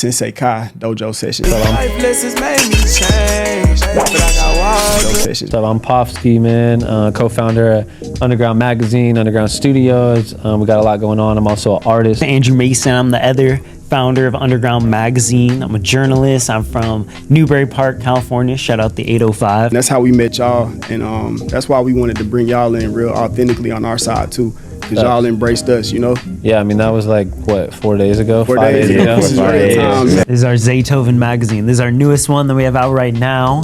Sensei Kai Dojo Sessions. Life lessons made me change, but I got Dojo Sessions. So I'm Pofsky, man, co-founder of Undrgrnd Magazine, Undrgrnd Studios. We got a lot going on. I'm also an artist. Andrew Mason, I'm the other founder of Undrgrnd Magazine. I'm a journalist. I'm from Newbury Park, California. Shout out the 805. That's how we met y'all, and that's why we wanted to bring y'all in real authentically on our side too, because y'all embraced us, you know? Yeah, I mean, that was like, what, 4 days ago? 4 days ago. This is real time. This is our Zaytoven magazine. This is our newest one that we have out right now.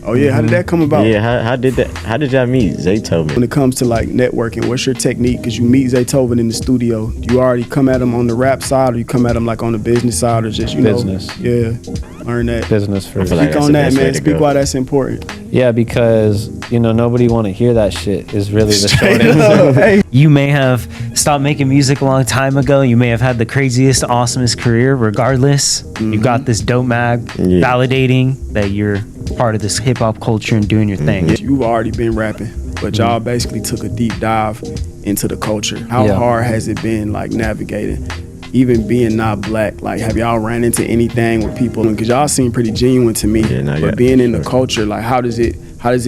Oh yeah, how did that come about? Yeah, how did y'all meet Zaytoven? When it comes to like networking, what's your technique? Because you meet Zaytoven in the studio. Do you already come at him on the rap side, or you come at him like on the business side, or just, you Business. know? Yeah, learn that. Business first. Speak on that, man. Speak why that's important. Yeah, because, you know, nobody want to hear that shit is really the short answer. Hey. You may have stopped making music a long time ago. You may have had the craziest, awesomest career. Regardless, you got this dope mag validating that you're part of this hip hop culture and doing your thing. You've already been rapping, but y'all basically took a deep dive into the culture. How hard has it been, like, navigating? Even being not black, like, have y'all ran into anything with people? Because y'all seem pretty genuine to me. Yeah, but being in the culture, like, how does it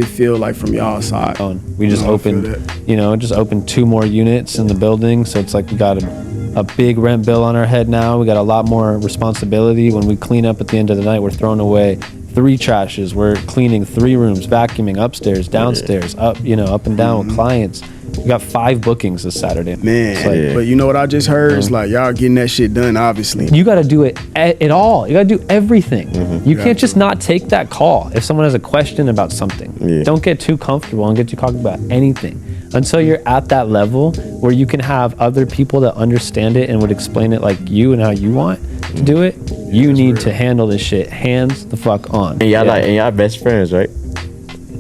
feel like from y'all side? We just opened, you know, just opened 2 more units in the building. So it's like we got a big rent bill on our head now. We got a lot more responsibility. When we clean up at the end of the night, we're throwing away 3 trashes. We're cleaning 3 rooms, vacuuming upstairs, downstairs, up and down with clients. We got 5 bookings this Saturday. Man, but you know what I just heard? It's like y'all getting that shit done, obviously. You got to do it all. You got to do everything. You can't just not take that call if someone has a question about something. Don't get too comfortable and get too comfortable about anything until you're at that level where you can have other people that understand it and would explain it like you and how you want to do it. You need to handle this shit hands the fuck on. And y'all best friends, right?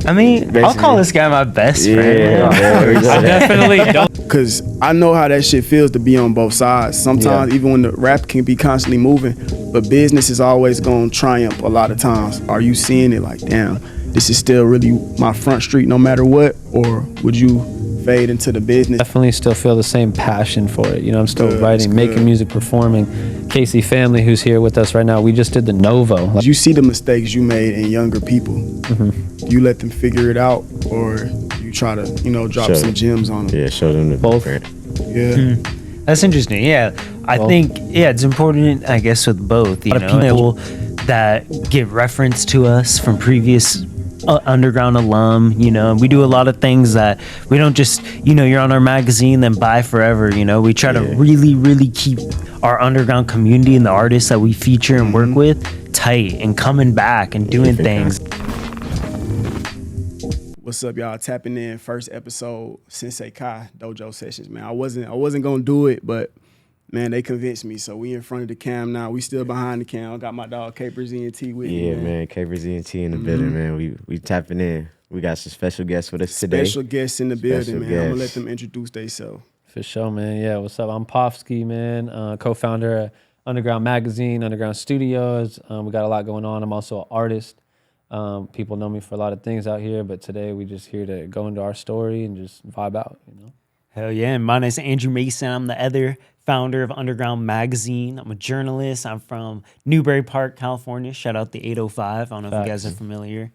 I mean, basically, I'll call this guy my best friend. I definitely don't. Because I know how that shit feels to be on both sides. Sometimes, even when the rap can be constantly moving, but business is always going to triumph a lot of times. Are you seeing it like, damn, this is still really my front street no matter what? Or would you fade into the business? Definitely still feel the same passion for it. You know, I'm still writing, making music, performing. Casey family, who's here with us right now, we just did the Novo. You see the mistakes you made in younger people. You let them figure it out, or you try to, you know, drop some gems on them? Yeah, show them the both. Yeah. That's interesting. Yeah, I think it's important, I guess, with both. You know, people that get reference to us from previous Underground alum, you know, and we do a lot of things that we don't just, you know, you're on our magazine then bye forever. You know, we try to really keep our underground community and the artists that we feature and work with tight and coming back and doing things. What's up, y'all? Tapping in, first episode, Sensei Kai Dojo Sessions, man. I wasn't gonna do it, but man, they convinced me. So we in front of the cam now. We still behind the cam. I got my dog Capers ENT with me. Yeah, man. Capers ENT in the building, man. We tapping in. We got some special guests with us today. Special guests in the building, man. I'm gonna let them introduce themselves. For sure, man. Yeah, what's up? I'm Pofsky, man. Co-founder of Undrgrnd Magazine, Undrgrnd Studios. We got a lot going on. I'm also an artist. People know me for a lot of things out here, but today we just here to go into our story and just vibe out, you know? Hell yeah. And my name's Andrew Mason. I'm the other founder of Undrgrnd Magazine. I'm a journalist. I'm from Newbury Park, California. Shout out the 805. I don't know if you guys are familiar.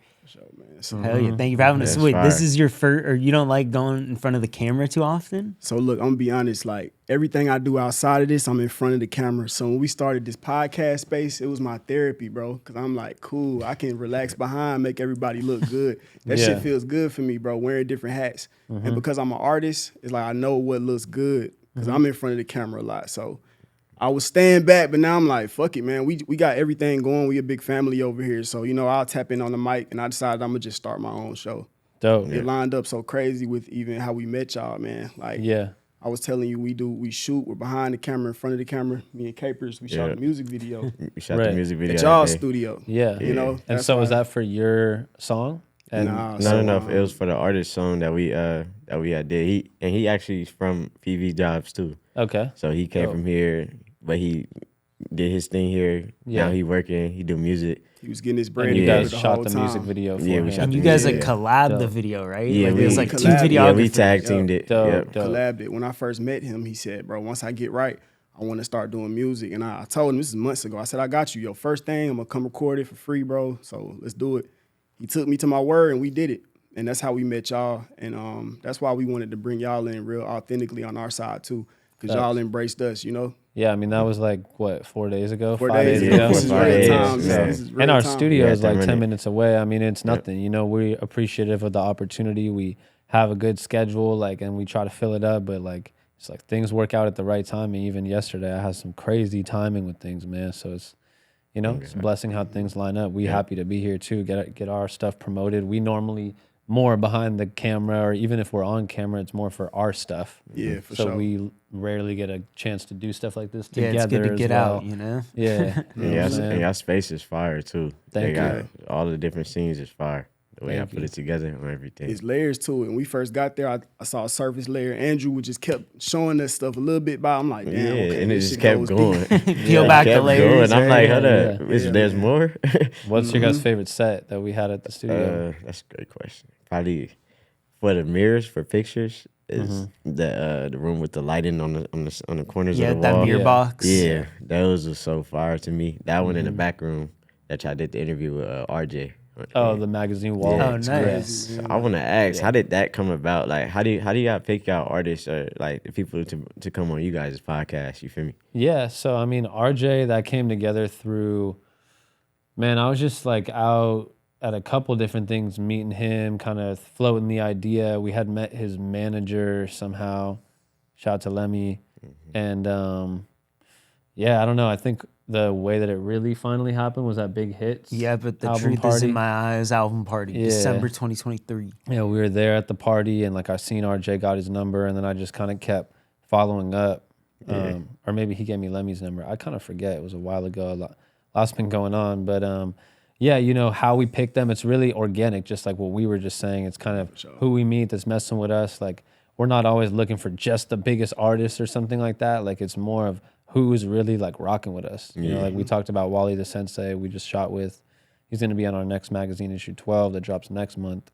Hell yeah. Thank you for having us. Wait, this is your first, or you don't like going in front of the camera too often? So look, I'm gonna be honest, like everything I do outside of this, I'm in front of the camera. So when we started this podcast space, it was my therapy, bro. Cause I'm like, cool, I can relax behind, make everybody look good. That shit feels good for me, bro, wearing different hats. And because I'm an artist, it's like I know what looks good. Cause I'm in front of the camera a lot. So I was staying back, but now I'm like, fuck it, man. We got everything going. We a big family over here. So, you know, I'll tap in on the mic, and I decided I'm going to just start my own show. Dope. It lined up so crazy with even how we met y'all, man. Like, I was telling you, we shoot. We're behind the camera, in front of the camera. Me and Capers, we shot the music video. We shot the music video at y'all's studio. Yeah. You know? And so was that for your song? And No. It was for the artist song that we did. He actually is from PV Jobs too. Okay. So he came from here, but he did his thing here. Now he working. He do music. He was getting his bread. And you guys the shot the time. music video for we him. shot And the you guys music collabed the video, right? Yeah, it was like two collabed. videographers. Yeah, we tag teamed it. Dope. Collabed it. When I first met him, he said, bro, once I get right, I want to start doing music. And I told him, this is months ago, I said, I got you. Your first thing, I'm going to come record it for free, bro. So let's do it. He took me to my word and we did it. And that's how we met y'all. And that's why we wanted to bring y'all in real authentically on our side too. Because y'all embraced us, you know? Yeah, I mean, that was like, what, 4 days ago? 4 5 days days ago. ago? This is real time. This is real And our time. studio is like 10 minute. minutes away. I mean, it's nothing. You know, we're appreciative of the opportunity. We have a good schedule, like, and we try to fill it up, but like, it's like things work out at the right time. And even yesterday, I had some crazy timing with things, man. So it's, you know, it's a blessing how things line up. We happy to be here too, get our stuff promoted. We normally more behind the camera, or even if we're on camera, it's more for our stuff. Yeah, for so sure. we rarely get a chance to do stuff like this Yeah, together. it's good to as get well. out, you know? Yeah. You know what I'm saying? And y'all space is fire too. Thank they got you. all the different scenes is fire. The way I Thank put you. it together and everything. It's layers to it. When we first got there, I saw a surface layer. Andrew would just kept showing us stuff a little bit by. I'm like, damn, Yeah, okay, and it this just shit kept goes going. deep. Peel back the Kept layers. going. I'm like, hold Yeah. up, there's more? What's your guys' favorite set that we had at the studio? That's a great question. Probably for the mirrors for pictures is the room with the lighting on the corners Yeah, of the that wall. mirror box. Yeah, those are so fire to me. That one in the back room that y'all did the interview with RJ. Oh, the magazine wall. Yeah. Oh, nice. So I want to ask, how did that come about? Like, how do y'all pick out artists or like the people to come on you guys' podcast? You feel me? Yeah, so I mean, RJ, that came together through, man, I was just like out at a couple different things, meeting him, kind of floating the idea. We had met his manager somehow. Shout out to Lemmy. And yeah, I don't know. I think the way that it really finally happened was that Big Hits. Yeah, but the album truth is party. in my eyes album party, Yeah. December 2023. Yeah, we were there at the party, and like I seen RJ got his number, and then I just kind of kept following up. Or maybe he gave me Lemmy's number. I kind of forget. It was a while ago. Lots been going on, but yeah, you know how we pick them. It's really organic, just like what we were just saying. It's kind of who we meet that's messing with us. Like we're not always looking for just the biggest artist or something like that. Like it's more of who's really like rocking with us. You know, like we talked about Wally the Sensei. We just shot with. He's going to be on our next magazine issue 12 that drops next month.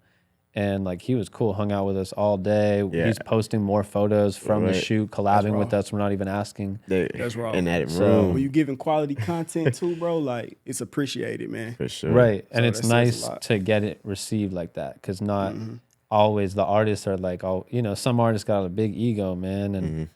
And like he was cool, hung out with us all day. Yeah. He's posting more photos from the shoot, collabing with us. We're not even asking. That's raw. In that So- room. When you giving quality content too, bro, like it's appreciated, man. For sure. Right. And So it's that says nice a lot. to get it received like that, because not always the artists are like, oh, you know, some artists got a big ego, man. And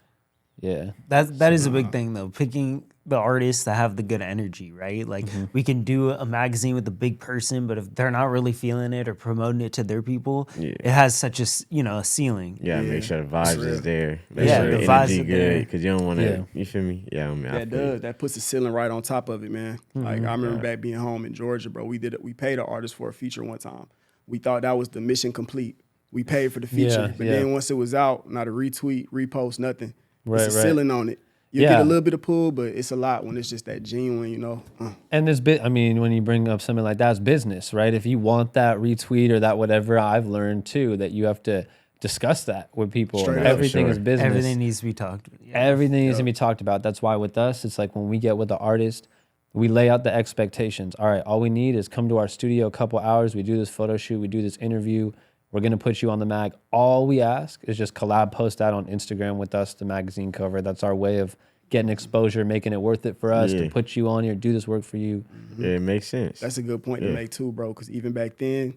yeah. That is a big thing though. Picking the artists that have the good energy, right? Like we can do a magazine with a big person, but if they're not really feeling it or promoting it to their people, it has such a a ceiling. Yeah, make sure the vibes is there. Make Yeah, sure the the vibes energy are there. good, because you don't want to, Yeah. you feel me? Yeah, I mean, I That feel you. does. That puts the ceiling right on top of it, man. Like I remember back being home in Georgia, bro. We paid an artist for a feature one time. We thought that was the mission complete. We paid for the feature, Yeah, but yeah. then once it was out, not a retweet, repost, nothing. Right, it's a right. ceiling on it. You Yeah. get a little bit of pull, but it's a lot when it's just that genuine, you know. And this bit, I mean, when you bring up something like that, it's business, right? If you want that retweet or that whatever, I've learned too that you have to discuss that with people. Straight up. Everything Sure. is business. Everything needs to be talked about. Yeah. Everything needs to be talked about. That's why with us, it's like when we get with the artist, we lay out the expectations. All right, all we need is come to our studio a couple hours. We do this photo shoot. We do this interview. We're going to put you on the mag. All we ask is just collab post that on Instagram with us, the magazine cover. That's our way of getting exposure, making it worth it for us to put you on here, do this work for you. Yeah, it makes sense. That's a good point to make too, bro. Because even back then,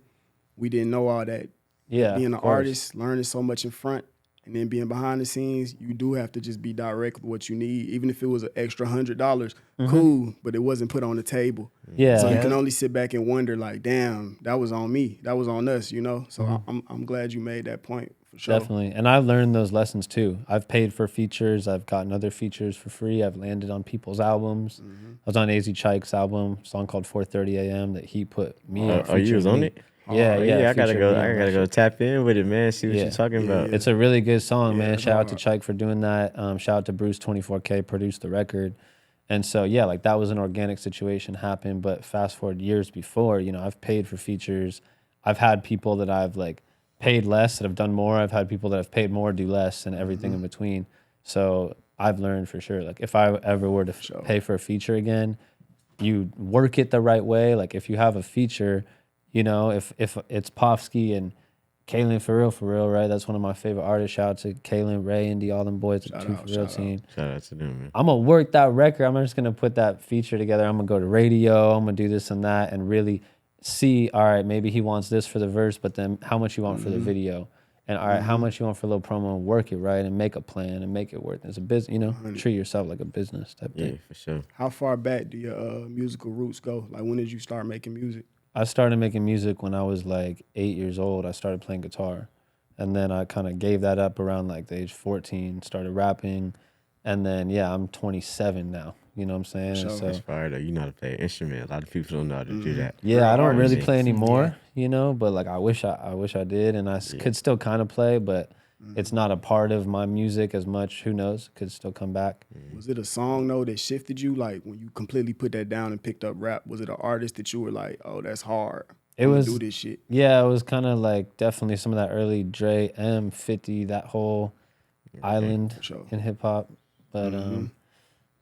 we didn't know all that. Yeah, Being an of course. artist, learning so much in front, and then being behind the scenes, you do have to just be direct with what you need. Even if it was an extra $100, cool, but it wasn't put on the table. Yeah. So you can only sit back and wonder, like, damn, that was on me. That was on us, you know? So I'm glad you made that point, for sure. Definitely. And I've learned those lessons too. I've paid for features. I've gotten other features for free. I've landed on people's albums. I was on AZ Chike's album, a song called 4:30 a.m. that he put me on. Oh, you was on it? Yeah, Oh, yeah. I gotta featured go. me on I that gotta go shit. tap in with it, man. See what you're talking about. It's a really good song, man. it's Shout out to hard. Chike for doing that. Shout out to Bruce 24K, produced the record. And so, yeah, like that was an organic situation happen. But fast forward years before, you know, I've paid for features. I've had people that I've like paid less that have done more. I've had people that have paid more, do less, and everything in between. So I've learned for sure. Like if I ever were to pay for a feature again, you work it the right way. Like if you have a feature, you know, if it's Pofsky and Kaylin, for real, right? That's one of my favorite artists. Shout out to Kaylin, Ray, Indy, all them boys, the Two For Real team. Shout out to them, man. I'm going to work that record. I'm just going to put that feature together. I'm going to go to radio. I'm going to do this and that and really see, all right, maybe he wants this for the verse, but then how much you want for the video? And all right, how much you want for a little promo and work it, right? And make a plan and make it work. It's a business, you know, treat yourself like a business type thing. Yeah, for sure. How far back do your musical roots go? Like, when did you start making music? I started making music when I was like 8 years old. I started playing guitar. And then I kind of gave that up around like the age 14, started rapping. And then, yeah, I'm 27 now. You know what I'm saying? Sure. So, That's fire though. You know how to play an instrument. A lot of people don't know how to do that. yeah, I don't really artists. play anymore, you know, but like I wish I did. And I could still kind of play, but it's not a part of my music as much. Who knows? Could still come back. Was it a song, though, that shifted you? Like, when you completely put that down and picked up rap, was it an artist that you were like, oh, that's hard? It was do this shit. Yeah, it was kind of like definitely some of that early Dre, M50, that whole island sure. in hip hop. But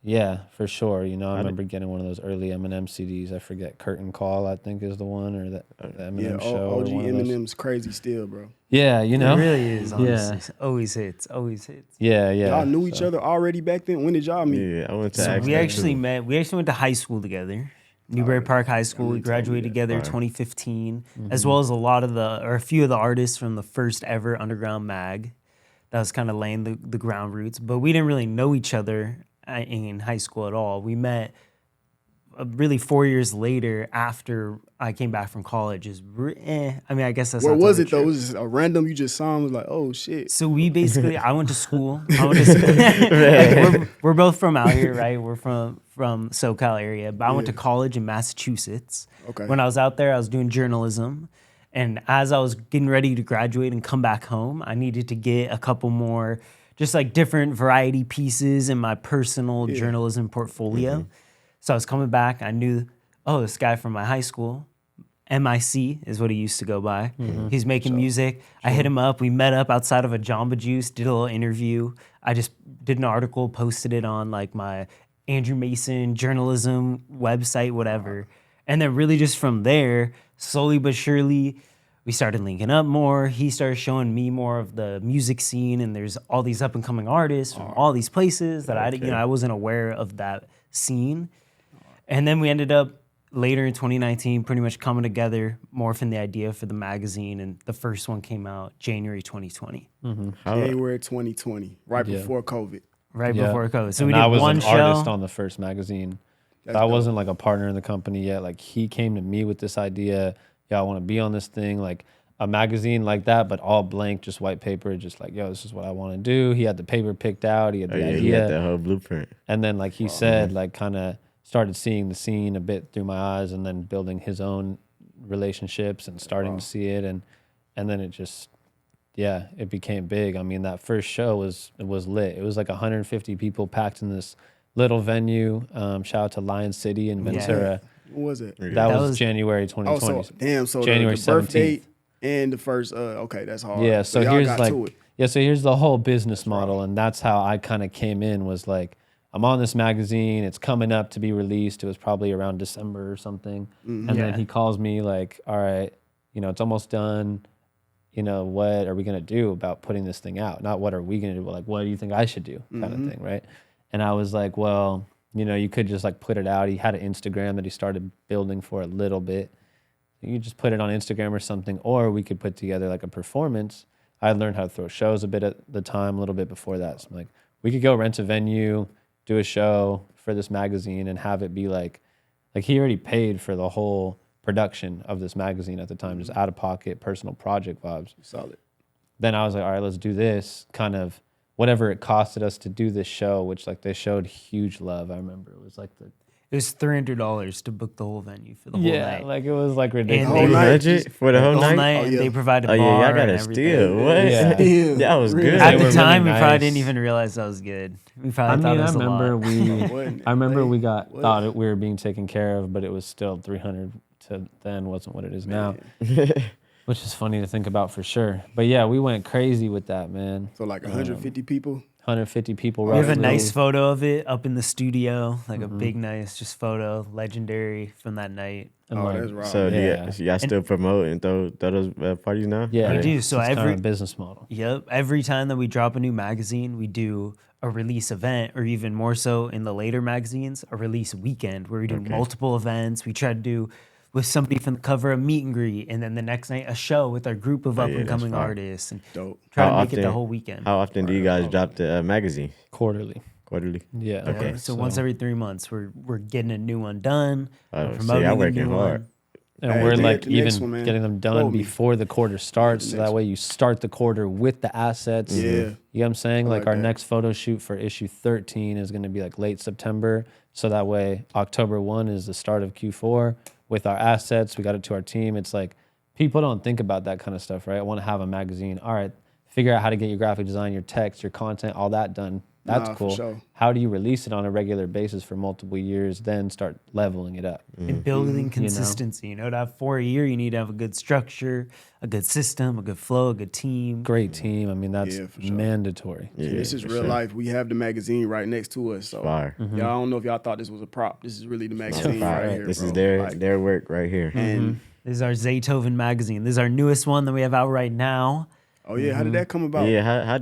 yeah, for sure. You know, I remember getting one of those early Eminem CDs. I forget, Curtain Call, I think is the one, or the Eminem show. OG or one of those. Eminem's crazy still, bro. Yeah, you know, It really is. Honestly. Yeah. Always hits. Always hits. Yeah. Y'all knew each other already back then? When did y'all meet? Yeah, I went to So ask we that actually too. met. We actually went to high school together. Newberry Park High School. We graduated together 2015, as well as a few of the artists from the first ever Undrgrnd Mag. That was kind of laying the ground roots. But we didn't really know each other in high school at all. We met really 4 years later after I came back from college. I mean, I guess that's Where not was totally it, though? true. Was it just a random, you just saw him, was like, oh, shit. So we basically, I went to school. Like, we're both from out here, right? We're from SoCal area, but I went to college in Massachusetts. Okay. When I was out there, I was doing journalism. And as I was getting ready to graduate and come back home, I needed to get a couple more just like different variety pieces in my personal journalism portfolio. So I was coming back. I knew, oh, this guy from my high school, MIC is what he used to go by. He's making music. I hit him up. We met up outside of a Jamba Juice, did a little interview. I just did an article, posted it on like my Andrew Mason journalism website, whatever. And then really just from there, slowly but surely, we started linking up more. He started showing me more of the music scene, and there's all these up and coming artists from all these places that I wasn't aware of that scene. And then we ended up later in 2019 pretty much coming together, morphing the idea for the magazine, and the first one came out January 2020. January 2020, right before COVID. Right before COVID. So and we did I was one an show. artist on the first magazine. I wasn't like a partner in the company yet. Like he came to me with this idea. Yeah, I want to be on this thing, like a magazine like that, but all blank, just white paper, just like, yo, this is what I want to do. He had the paper picked out. He had the idea. He had the whole blueprint. And then, like he said, like kind of started seeing the scene a bit through my eyes, and then building his own relationships and starting to see it, and then it just, it became big. I mean, that first show was lit. It was like 150 people packed in this little venue. Shout out to Lion City in Ventura. What was it? That was January 2020. Oh, so damn. So January the birth 17th. date and the first. Okay, that's hard. Yeah. So y'all here's got like, to it. so here's the whole business model, and that's how I kind of came in. Was like, I'm on this magazine. It's coming up to be released. It was probably around December or something. And then he calls me like, all right, you know, it's almost done. You know, what are we gonna do about putting this thing out? Not what are we gonna do, but like, what do you think I should do, kind of thing, right? And I was like, well, you know, you could just like put it out. He had an Instagram that he started building for a little bit. You just put it on Instagram or something, or we could put together like a performance. I learned how to throw shows a bit at the time, a little bit before that. So I'm like, we could go rent a venue, do a show for this magazine, and have it be like he already paid for the whole production of this magazine at the time, just out of pocket, personal project vibes. Solid. Then I was like, all right, let's do this, kind of whatever it costed us to do this show, which like they showed huge love. I remember it was like It was $300 to book the whole venue for the whole night. like it was like And ridiculous. they- $100 for the whole The whole night? night, Oh, and yeah. they provided Oh bar yeah, y'all got and a everything. steal. What? Yeah. Steal. That was good. At They the were time, really we probably nice. didn't even realize that was good. We I probably mean, thought it I was a remember lot. Wasn't it? I remember we What? thought we were being taken care of, but it was still 300 to then wasn't what it is now, which is funny to think about for sure. But yeah, we went crazy with that, man. So like 150 people. 150 people. We have a roughly. nice photo of it up in the studio, like a big, nice just photo, legendary from that night. And Oh, like, that's right. So Yeah. you guys still promote and throw those parties now? yeah, We Or- do. So it's kind every of a business model. Yep. Every time that we drop a new magazine, we do a release event, or even more so in the later magazines, a release weekend where we do multiple events. We try to do with somebody from the cover a meet and greet, and then the next night a show with our group of up and coming fire. artists, and Dope. try How to make it the often- whole weekend. How often do you guys drop the magazine? Quarterly. Quarterly? Yeah. Okay. So once every 3 months, we're getting a new one done. Oh, we're so promoting y'all a working new hard. one. And Hey, we're they like at the next even one, man. getting them done Quote me. before the quarter starts. So that next way you start the quarter with the assets. Yeah. You know what I'm saying? I Like like our that. next photo shoot for issue 13 is going to be like late September. So that way October 1 is the start of Q4 with our assets. We got it to our team. It's like people don't think about that kind of stuff, right? I want to have a magazine. All right, figure out how to get your graphic design, your text, your content, all that done. That's Nah, for cool. sure. How do you release it on a regular basis for multiple years, then start leveling it up? And building consistency. You know, to have for a year, you need to have a good structure, a good system, a good flow, a good team. Great team. I mean, that's Yeah, for sure. mandatory. Yeah, This is for real sure. life. We have the magazine right next to us. So Fire. y'all, I don't know if y'all thought this was a prop. This is really the magazine Fire. right here. This bro. is their Like, their work right here. and This is our Zaytoven magazine. This is our newest one that we have out right now. oh yeah, how did that come about? Yeah, how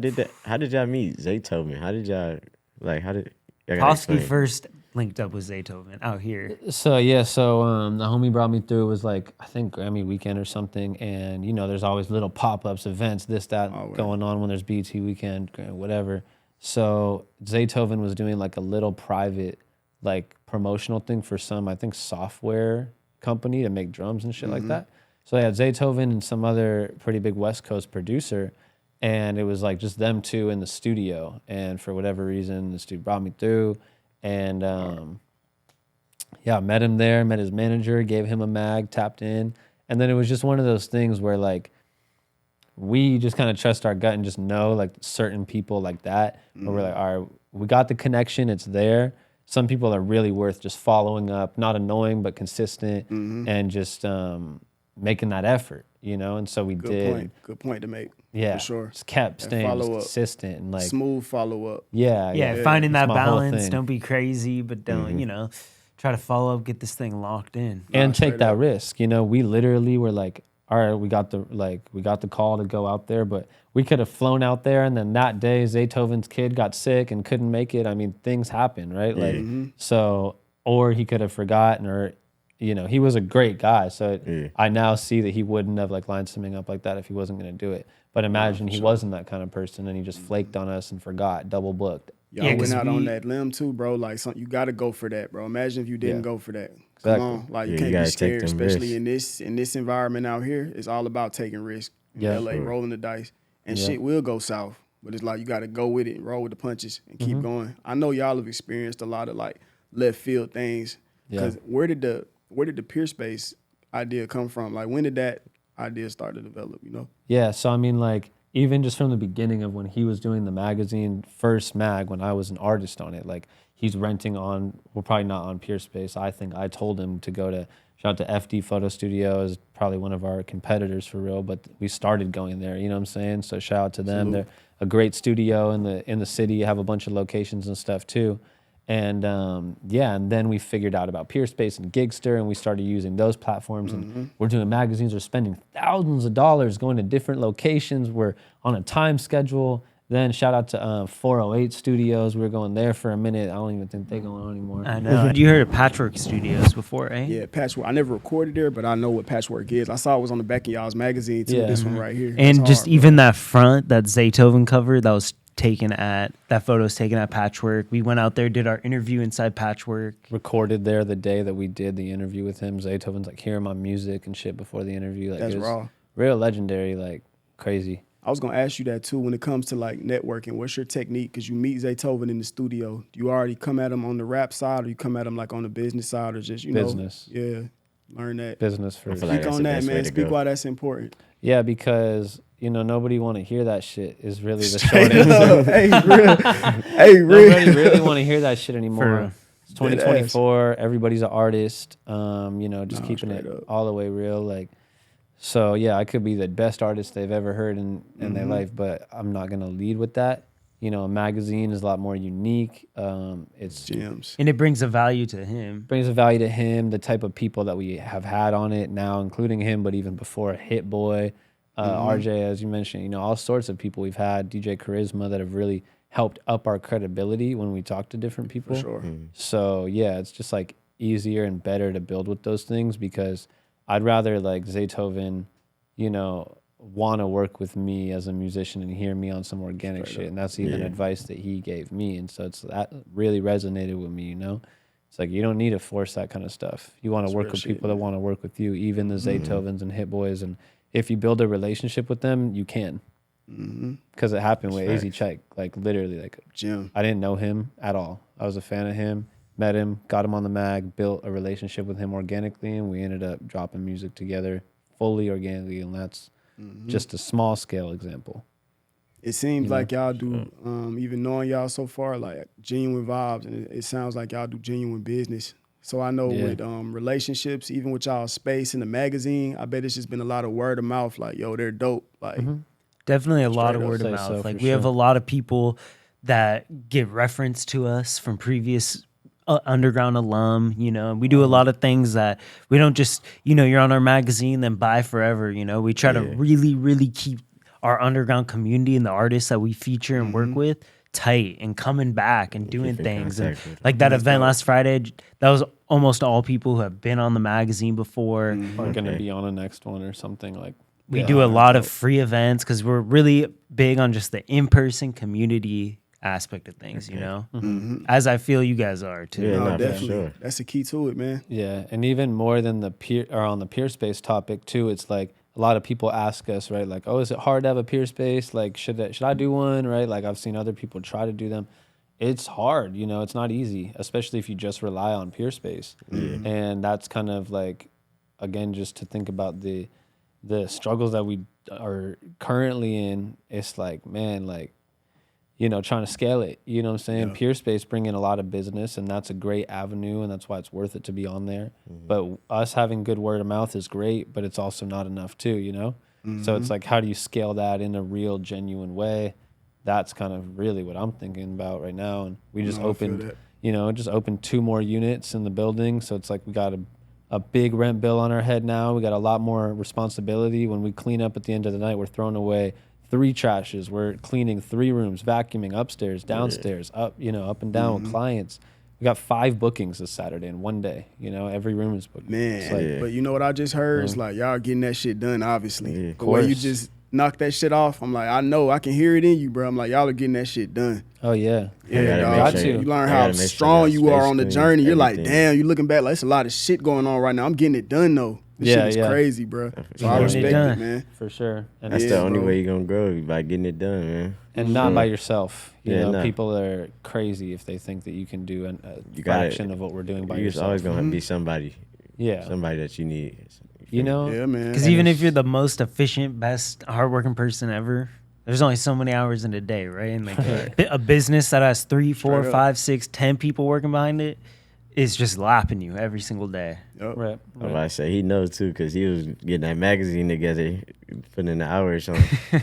did y'all meet? Zay told me. How did y'all y'all gotta Pofsky explain. first linked up with Zaytoven out here. So yeah, the homie brought me through. It was like I think Grammy weekend or something, and you know there's always little pop-ups, events, this that going on when there's BT weekend, whatever. So Zaytoven was doing like a little private like promotional thing for some I think software company to make drums and shit like that. So they had Zaytoven and some other pretty big West Coast producer, and it was like just them two in the studio. And for whatever reason, this dude brought me through, and yeah, met him there, met his manager, gave him a mag, tapped in, and then it was just one of those things where like we just kind of trust our gut and just know like certain people like that, where we're like, all right, we got the connection, it's there. Some people are really worth just following up, not annoying but consistent, and just making that effort, you know. And so we did. Good point to make. Yeah, for sure. just kept And staying follow just up. consistent and like Smooth follow up. Yeah, finding It's that my whole balance. thing. Don't be crazy, but don't, you know, try to follow up, get this thing locked in. And take straight that up. risk. You know, we literally were like, all right, we got the call to go out there, but we could have flown out there, and then that day Zaytoven's kid got sick and couldn't make it. I mean, things happen, right? Like, so, or he could have forgotten, or, you know, he was a great guy. So I now see that he wouldn't have like lined something up like that if he wasn't going to do it. But imagine he wasn't that kind of person, and he just flaked on us and forgot, double booked. Y'all Yeah, went 'cause out on we- that limb too, bro. Like you got to go for that, bro. Imagine if you didn't go for that. Exactly. Come on, like Yeah, you you can't gotta be take scared, them especially risks. in this environment out here. It's all about taking risks. Yeah. LA rolling the dice, and shit will go south. But it's like you got to go with it and roll with the punches and keep going. I know y'all have experienced a lot of like left field things. Because where did the Peerspace idea come from? Like when did that idea start to develop? You know? Yeah, so I mean, like, even just from the beginning of when he was doing the magazine, first mag, when I was an artist on it, like, he's renting on, well, probably not on Peerspace. I think I told him to go to, shout out to FD Photo Studio, is probably one of our competitors for real, but we started going there, you know what I'm saying? So shout out to them. They're a great studio in the city, have a bunch of locations and stuff too. And yeah, and then we figured out about Peerspace and Gigster, and we started using those platforms. And we're doing magazines. We're spending thousands of dollars going to different locations. We're on a time schedule. Then shout out to 408 Studios. We were going there for a minute. I don't even think they're going on anymore. I know. You heard of Patchwork Studios before, right? Yeah, Patchwork. I never recorded there, but I know what Patchwork is. I saw it was on the back of y'all's magazine too. Yeah. This one right here. And That's just hard, even that front, that Zaytoven cover, that was taken at, that photo was taken at Patchwork. We went out there, did our interview inside Patchwork. Recorded there the day that we did the interview with him. Zaytoven's like hearing my music and shit before the interview. Like, That's it was raw. real legendary, like crazy. I was gonna ask you that too. When it comes to like networking, what's your technique? Because you meet Zaytoven in the studio. Do you already come at him on the rap side, or you come at him like on the business side, or just Business. know? Yeah, learn that. Business first. feel like Speak that's on the that, best way man. to Speak go. why that's important. Yeah, because you know nobody want to hear that shit. Is really the short Straight answer. up. Hey, real. Hey, Nobody real. really want to hear that shit anymore. real. It's 2024. Everybody's an artist. You know, just Nah, keeping it straight up. all the way real. Like, so yeah, I could be the best artist they've ever heard in their life, but I'm not gonna lead with that. You know, a magazine is a lot more unique. It's Gems. And it brings a value to him. brings a value to him, the type of people that we have had on it now, including him, but even before, Hit Boy, RJ, as you mentioned, you know, all sorts of people we've had, DJ Charisma, that have really helped up our credibility when we talk to different people. For sure. So yeah, it's just like easier and better to build with those things, because I'd rather like Zaytoven, you know, want to work with me as a musician and hear me on some organic shit. And that's even advice that he gave me. And so it's that really resonated with me, you know? It's like, you don't need to force that kind of stuff. You want to work with people that want to work with you, even the Zaytovens and Hit Boys. And if you build a relationship with them, you can. Because it happened with AZ Check. Like literally, like Jim. I didn't know him at all. I was a fan of him, met him, got him on the mag, built a relationship with him organically, and we ended up dropping music together fully organically. And that's just a small scale example. It seems like y'all do, even knowing y'all so far, like genuine vibes, and it sounds like y'all do genuine business. So I know with relationships, even with y'all space in the magazine, I bet it's just been a lot of word of mouth. Like, yo, they're dope. Like, Definitely a lot of up. word of Say mouth. so, Like for we have sure. a lot of people that give reference to us from previous Underground alum, you know, and we do a lot of things that we don't just, you know, you're on our magazine, then bye forever. You know, we try to really, really keep our underground community and the artists that we feature and work with tight and coming back and doing Keep in things. And contact with like that event last Friday, that was almost all people who have been on the magazine before. Or going to be on a next one or something like. We do a lot of free events because we're really big on just the in-person community aspect of things, you know, as I feel you guys are too. Yeah, no, no, for definitely. sure. That's the key to it, man. Yeah, and even more than the on the Peerspace topic too, it's like a lot of people ask us, right? Like, oh, is it hard to have a Peerspace? Like, should I do one, right? Like, I've seen other people try to do them. It's hard, you know. It's not easy, especially if you just rely on Peerspace. And that's kind of like, again, just to think about the struggles that we are currently in. It's like, man, like, you know, trying to scale it, you know what I'm saying? Peerspace bring in a lot of business, and that's a great avenue, and that's why it's worth it to be on there. But us having good word of mouth is great, but it's also not enough too, you know? So it's like, how do you scale that in a real, genuine way? That's kind of really what I'm thinking about right now. And we just opened, you know, just opened 2 more units in the building. So it's like we got a big rent bill on our head now. We got a lot more responsibility. When we clean up at the end of the night, we're throwing away 3 trashes. We're cleaning 3 rooms, vacuuming upstairs, downstairs, up, you know, up and down with clients. We got 5 bookings this Saturday in one day. You know, every room is booked. Man, It's like, but you know what I just heard? It's like y'all getting that shit done, obviously. Yeah, The way you course. just knock that shit off, I'm like, I know, I can hear it in you, bro. I'm like, y'all are getting that shit done. oh yeah, Yeah, gotta dog. make sure You learn I how gotta make sure strong I got you are space on the clean, journey. You're like, everything. damn, you're looking back, like, it's a lot of shit going on right now. I'm getting it done, though. This shit is crazy, bro. So I Getting it respect done. it, man. for sure. And That's Yeah, the only bro. way you're gonna grow, by getting it done, man. and not by yourself. You Yeah, know, no. people are crazy if they think that you can do a You gotta- fraction of what we're doing by You're yourself. always gonna be somebody, Yeah, somebody that you need. you know. Yeah, man. Because even if you're the most efficient, best, hardworking person ever, there's only so many hours in a day, right? And like a business that has 3, 4, Straight up. 5, 6, 10 people working behind it is just lapping you every single day. Yup. Right. Oh, I say he knows too, cause he was getting that magazine together, putting in the hours on.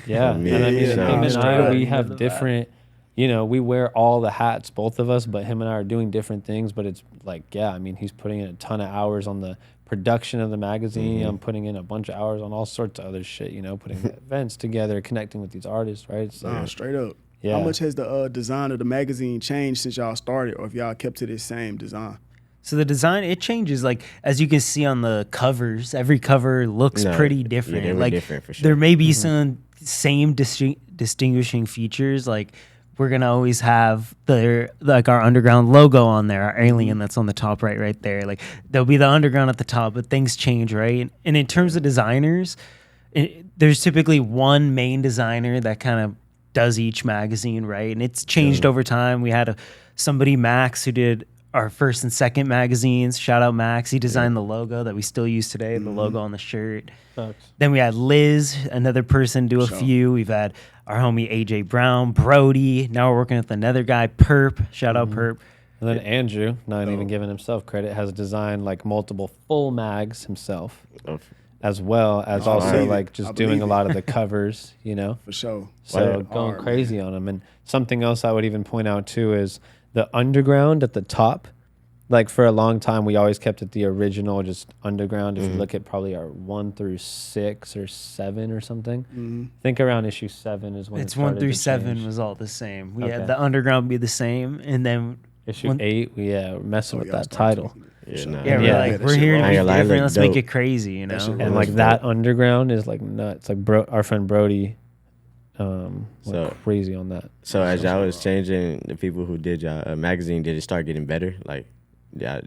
Yeah, on and I mean, so- him and straight I, up. we have different. You know, we wear all the hats, both of us, but him and I are doing different things. But it's like, yeah, I mean, he's putting in a ton of hours on the production of the magazine. I'm putting in a bunch of hours on all sorts of other shit. You know, putting events together, connecting with these artists, right? So Nah, straight up. Yeah. How much has the design of the magazine changed since y'all started, or if y'all kept to this same design? So the design, it changes. Like, as you can see on the covers, every cover looks No, pretty yeah, different. they were Like, different for sure. there may be some same distinguishing features. Like, we're gonna always have our underground logo on there, our alien that's on the top right there. Like, there'll be the underground at the top, but things change, right? And in terms of designers, there's typically one main designer that kind of does each magazine, right? And it's changed over time. We had somebody, Max, who did our first and second magazines. Shout out Max. He designed the logo that we still use today, the logo on the shirt. Sucks. Then we had Liz, another person, do a few. We've had our homie AJ Brown, Brody. Now we're working with another guy, Perp. Shout out Perp. And then Andrew, not even giving himself credit, has designed like multiple full mags himself. as well as I also believe it. like I just believe doing a it. lot of the covers, you know. For sure. So Hard, going crazy man. on them. And something else I would even point out too is the Undrgrnd at the top. Like for a long time, we always kept it the original, just Undrgrnd. If you look at probably our 1 through 6 or 7 or something, I think around issue 7 is when It's it started 1 through to 7 change. was all the same. We Okay. had the Underground be the same, and then Issue 8, we're messing with y'all that started title. tweaking it. For Yeah, sure. nah. yeah, we're Yeah. like, That we're shit here to raw. be I ain't gonna lie, it different. look Let's make dope. it crazy, you know. shit And raw. like That's that dope. Underground is like nuts. Like our friend Brody went So- crazy on that. So as y'all was changing, the people who did y'all magazine, did it start getting better? Like, yeah,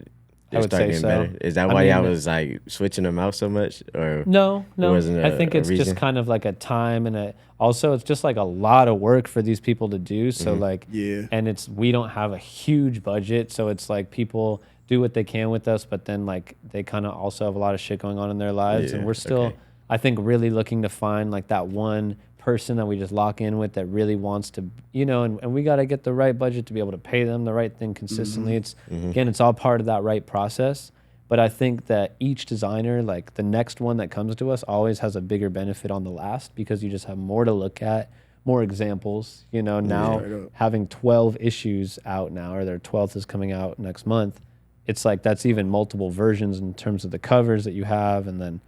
I would say so. Is that I why y'all mean- was like switching them out so much, or No. wasn't I think a it's reason? just kind of like a time and also it's just like a lot of work for these people to do. So like, Yeah. and we don't have a huge budget. So it's like people do what they can with us, but then like they kind of also have a lot of shit going on in their lives. Yeah, And we're still, okay. I think, really looking to find like that one person that we just lock in with that really wants to, you know, and we got to get the right budget to be able to pay them the right thing consistently. It's again, it's all part of that right process. But I think that each designer, like the next one that comes to us, always has a bigger benefit on the last because you just have more to look at, more examples. You know, now Straight up. having 12 issues out now, or their 12th is coming out next month, it's like that's even multiple versions in terms of the covers that you have, and then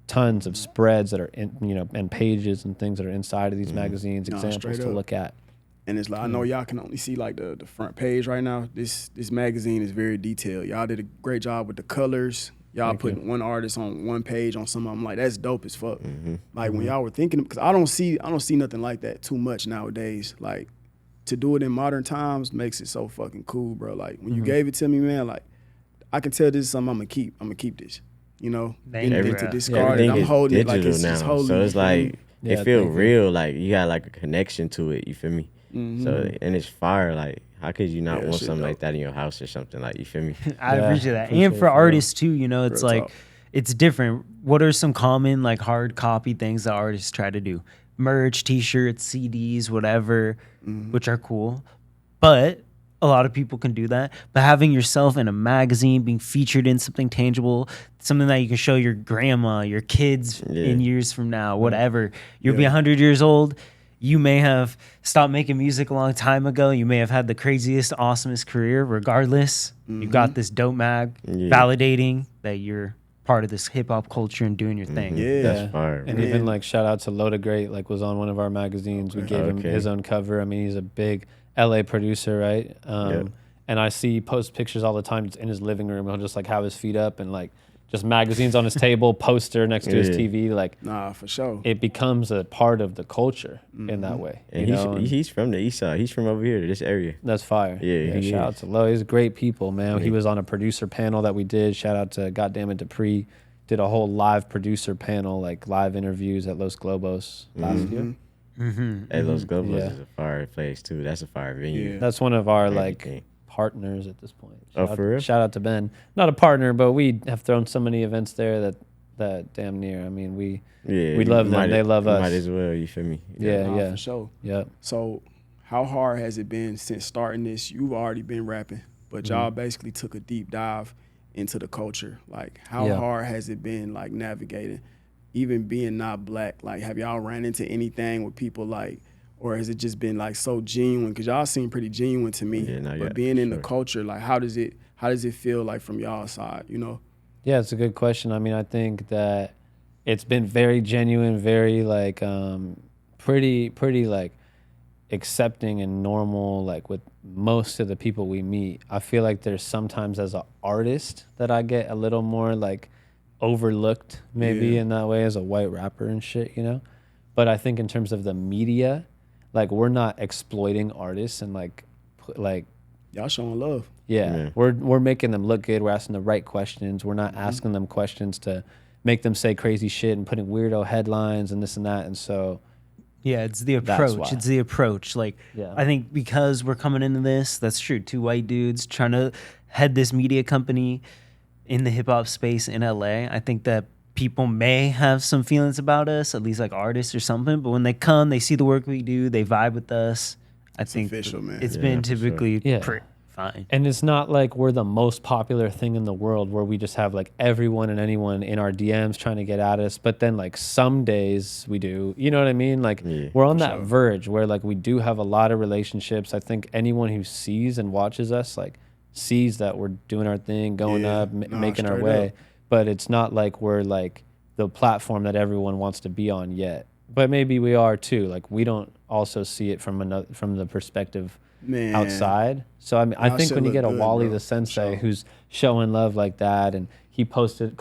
tons of spreads that are in, you know, and pages and things that are inside of these magazines, Nah, examples straight to up. look at. And it's like I know y'all can only see like the front page right now. This magazine is very detailed. Y'all did a great job with the colors. Y'all put one artist on one page on some of them. Like that's dope as fuck. Like when y'all were thinking, because I don't see nothing like that too much nowadays. Like to do it in modern times makes it so fucking cool, bro. Like when you gave it to me, man, like I can tell this is something I'm gonna keep. I'm gonna keep this. You know, Thank and you, to bro. discard it, everything I'm is holding it digital like it's now, holy. so it's you feel me? like Yeah, it feel thank you. real. Like you got like a connection to it. You feel me? So and it's fire. Like how could you not Yeah, want shit something like dope. that in your house or something? Like you feel me? I Yeah, appreciate that. appreciate And it for for real. artists too, you know, it's Real like talk. it's different. What are some common like hard copy things that artists try to do? Merch, t-shirts, CDs, whatever, which are cool. But a lot of people can do that. But having yourself in a magazine, being featured in something tangible, something that you can show your grandma, your kids in years from now, whatever. You'll be 100 years old. You may have stopped making music a long time ago. You may have had the craziest, awesomest career. Regardless, you got this dope mag validating that you're part of this hip hop culture and doing your thing. Yeah. That's fire. And bro. even like shout out to Loda Great, like was on one of our magazines. We gave him Okay. his own cover. I mean, he's a big LA producer, right? Yep. And I see he posts pictures all the time just in his living room. He'll just like have his feet up and like just magazines on his table, poster next to his Yeah. TV. Like Nah, for sure. it becomes a part of the culture in that way. And you know? And he's from the east side. He's from over here, this area. that's fire. Yeah, he shout out is. to Lo. He's great people, man. He was on a producer panel that we did. Shout out to Goddammit Dupree. Did a whole live producer panel, like live interviews at Los Globos last year. Hey, Los Globos Yeah. is a fire place too. That's a fire venue. Yeah. That's one of our like Everything. partners at this point. Oh, Shout for real? Shout out to Ben. Not a partner, but we have thrown so many events there that damn near. I mean, we Yeah, love you them. might- They love you us. Might as well. You feel me? Yeah, Nah, yeah, for sure. yeah. So, how hard has it been since starting this? You've already been rapping, but y'all basically took a deep dive into the culture. Like, how Yeah. hard has it been, like, navigating, even being not black? Like, have y'all ran into anything with people, like, or has it just been, like, so genuine? Because y'all seem pretty genuine to me. Yeah, nah, but yeah, being in the sure. culture, like, how does it feel, like, from y'all side, you know? Yeah, it's a good question. I mean, I think that it's been very genuine, very like pretty like accepting and normal, like with most of the people we meet. I feel like there's sometimes as an artist that I get a little more like overlooked maybe Yeah. in that way as a white rapper and shit, you know? But I think in terms of the media, like we're not exploiting artists and like Y'all showing love. yeah, we're making them look good. We're asking the right questions. We're not asking them questions to make them say crazy shit and putting weirdo headlines and this and that. And so, Yeah, it's the That's approach. why. It's the approach. Like, Yeah. I think because we're coming into this, that's true. Two white dudes trying to head this media company in the hip hop space in LA. I think that people may have some feelings about us, at least like artists or something. But when they come, they see the work we do, they vibe with us. I think official, man. it's Yeah, been for sure. typically yeah, fine. And it's not like we're the most popular thing in the world where we just have like everyone and anyone in our DMs trying to get at us. But then like some days we do, you know what I mean? Like we're on that verge where like we do have a lot of relationships. I think anyone who sees and watches us like sees that we're doing our thing, going up, making our way. But it's not like we're like the platform that everyone wants to be on yet. But maybe we are too. Like we don't also see it from the perspective outside. So I mean, I think when you get a Wally the Sensei who's showing love like that, and he posted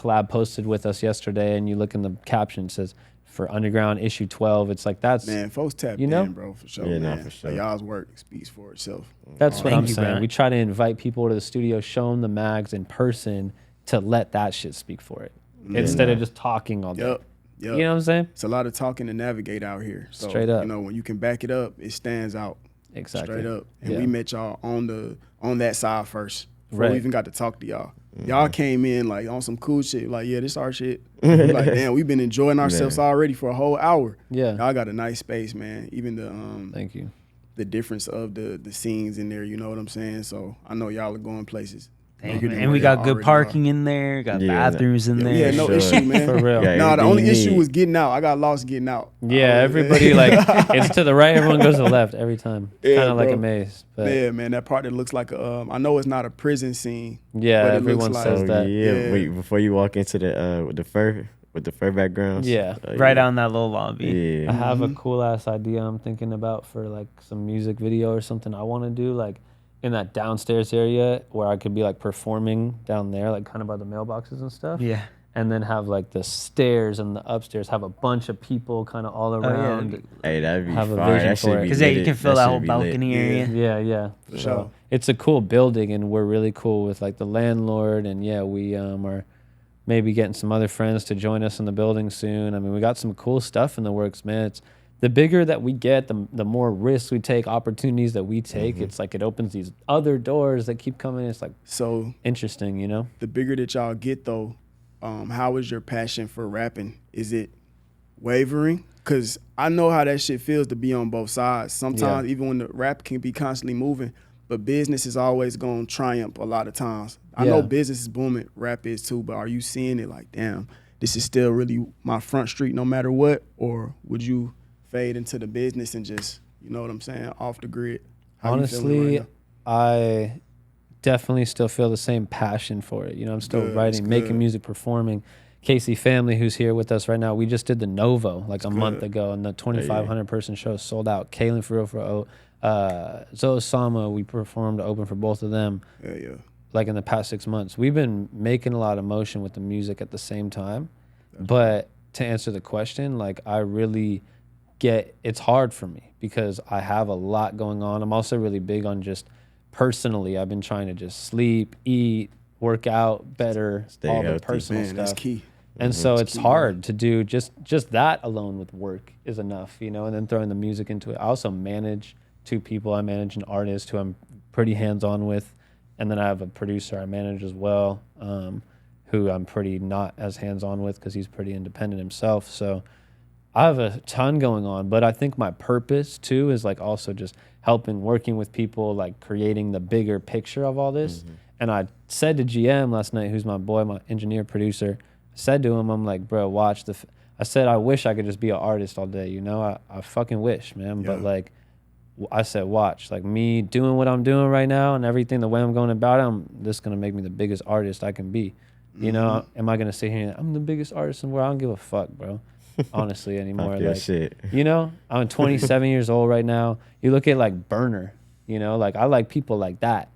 with us yesterday, and you look in the caption, it says for Underground issue 12. It's like that's folks tap in, bro, for sure. Yeah, man. for sure. Like, y'all's work speaks for itself. That's what I'm saying. We try to invite people to the studio, show them the mags in person, to let that shit speak for it instead of just talking all day. Yep. You know what I'm saying? It's a lot of talking to navigate out here. So, straight up. You know, when you can back it up, it stands out. Exactly. Straight up. And we met y'all on that side first. Before we even got to talk to y'all. Y'all came in like on some cool shit. Like, yeah, this our shit. Like, damn, we've been enjoying ourselves already for a whole hour. Yeah. Y'all got a nice space, man. Even the thank you. The difference of the scenes in there, you know what I'm saying? So I know y'all are going places. And we got good parking in there, got bathrooms in there. Yeah, no issue, man. For real. Nah, the only issue was getting out. I got lost getting out. Yeah, everybody like it's to the right, everyone goes to the left every time. Kind of like a maze. But. Yeah, man, that part that looks like I know it's not a prison scene. Yeah, everyone says that. Yeah, wait, before you walk into the with the fur backgrounds. Yeah, right on that little lobby. Yeah, I have a cool ass idea I'm thinking about for like some music video or something I want to do, like in that downstairs area where I could be like performing down there, like kind of by the mailboxes and stuff. Yeah. And then have like the stairs and the upstairs have a bunch of people kind of all around. Oh, yeah. Hey, that'd be have fire. A vision for it. Because you can fill that whole balcony area. Yeah. For sure. It's a cool building, and we're really cool with like the landlord. And yeah, we are maybe getting some other friends to join us in the building soon. I mean, we got some cool stuff in the works, man. It's the bigger that we get, the more risks we take, opportunities that we take. It's like it opens these other doors that keep coming. It's like so interesting, you know? The bigger that y'all get, though, how is your passion for rapping? Is it wavering? Because I know how that shit feels to be on both sides. Sometimes, even when the rap can be constantly moving, but business is always going to triumph a lot of times. I know business is booming, rap is too, but are you seeing it like, damn, this is still really my front street no matter what? Or would you fade into the business and just, you know what I'm saying, off the grid? Honestly, I definitely still feel the same passion for it. You know, I'm still writing, making music, performing. Casey Family, who's here with us right now, we just did the Novo like a month ago, and the 2,500 person show sold out. Kalen for Zoe Sama, we performed open for both of them. Like in the past 6 months. We've been making a lot of motion with the music at the same time. But to answer the question, like I really it's hard for me because I have a lot going on. I'm also really big on just personally, I've been trying to just sleep, eat, work out better, stay all healthy. the personal stuff. That's key. And so it's hard to do just that alone with work is enough, you know, and then throwing the music into it. I also manage 2 people. I manage an artist who I'm pretty hands-on with, and then I have a producer I manage as well, who I'm pretty not as hands-on with because he's pretty independent himself. So I have a ton going on, but I think my purpose too is like also just helping, working with people, like creating the bigger picture of all this. And I said to GM last night, who's my boy, my engineer, producer, I said to him, I'm like, bro, watch I said, I wish I could just be an artist all day, you know? I fucking wish, man. But like, I said, watch, like me doing what I'm doing right now and everything, the way I'm going about it, this is going to make me the biggest artist I can be. You know, am I going to sit here and I'm the biggest artist in the world? I don't give a fuck, bro. Honestly, anymore. Like, shit. You know, I'm 27 years old right now. You look at like Burner, you know, like I like people like that,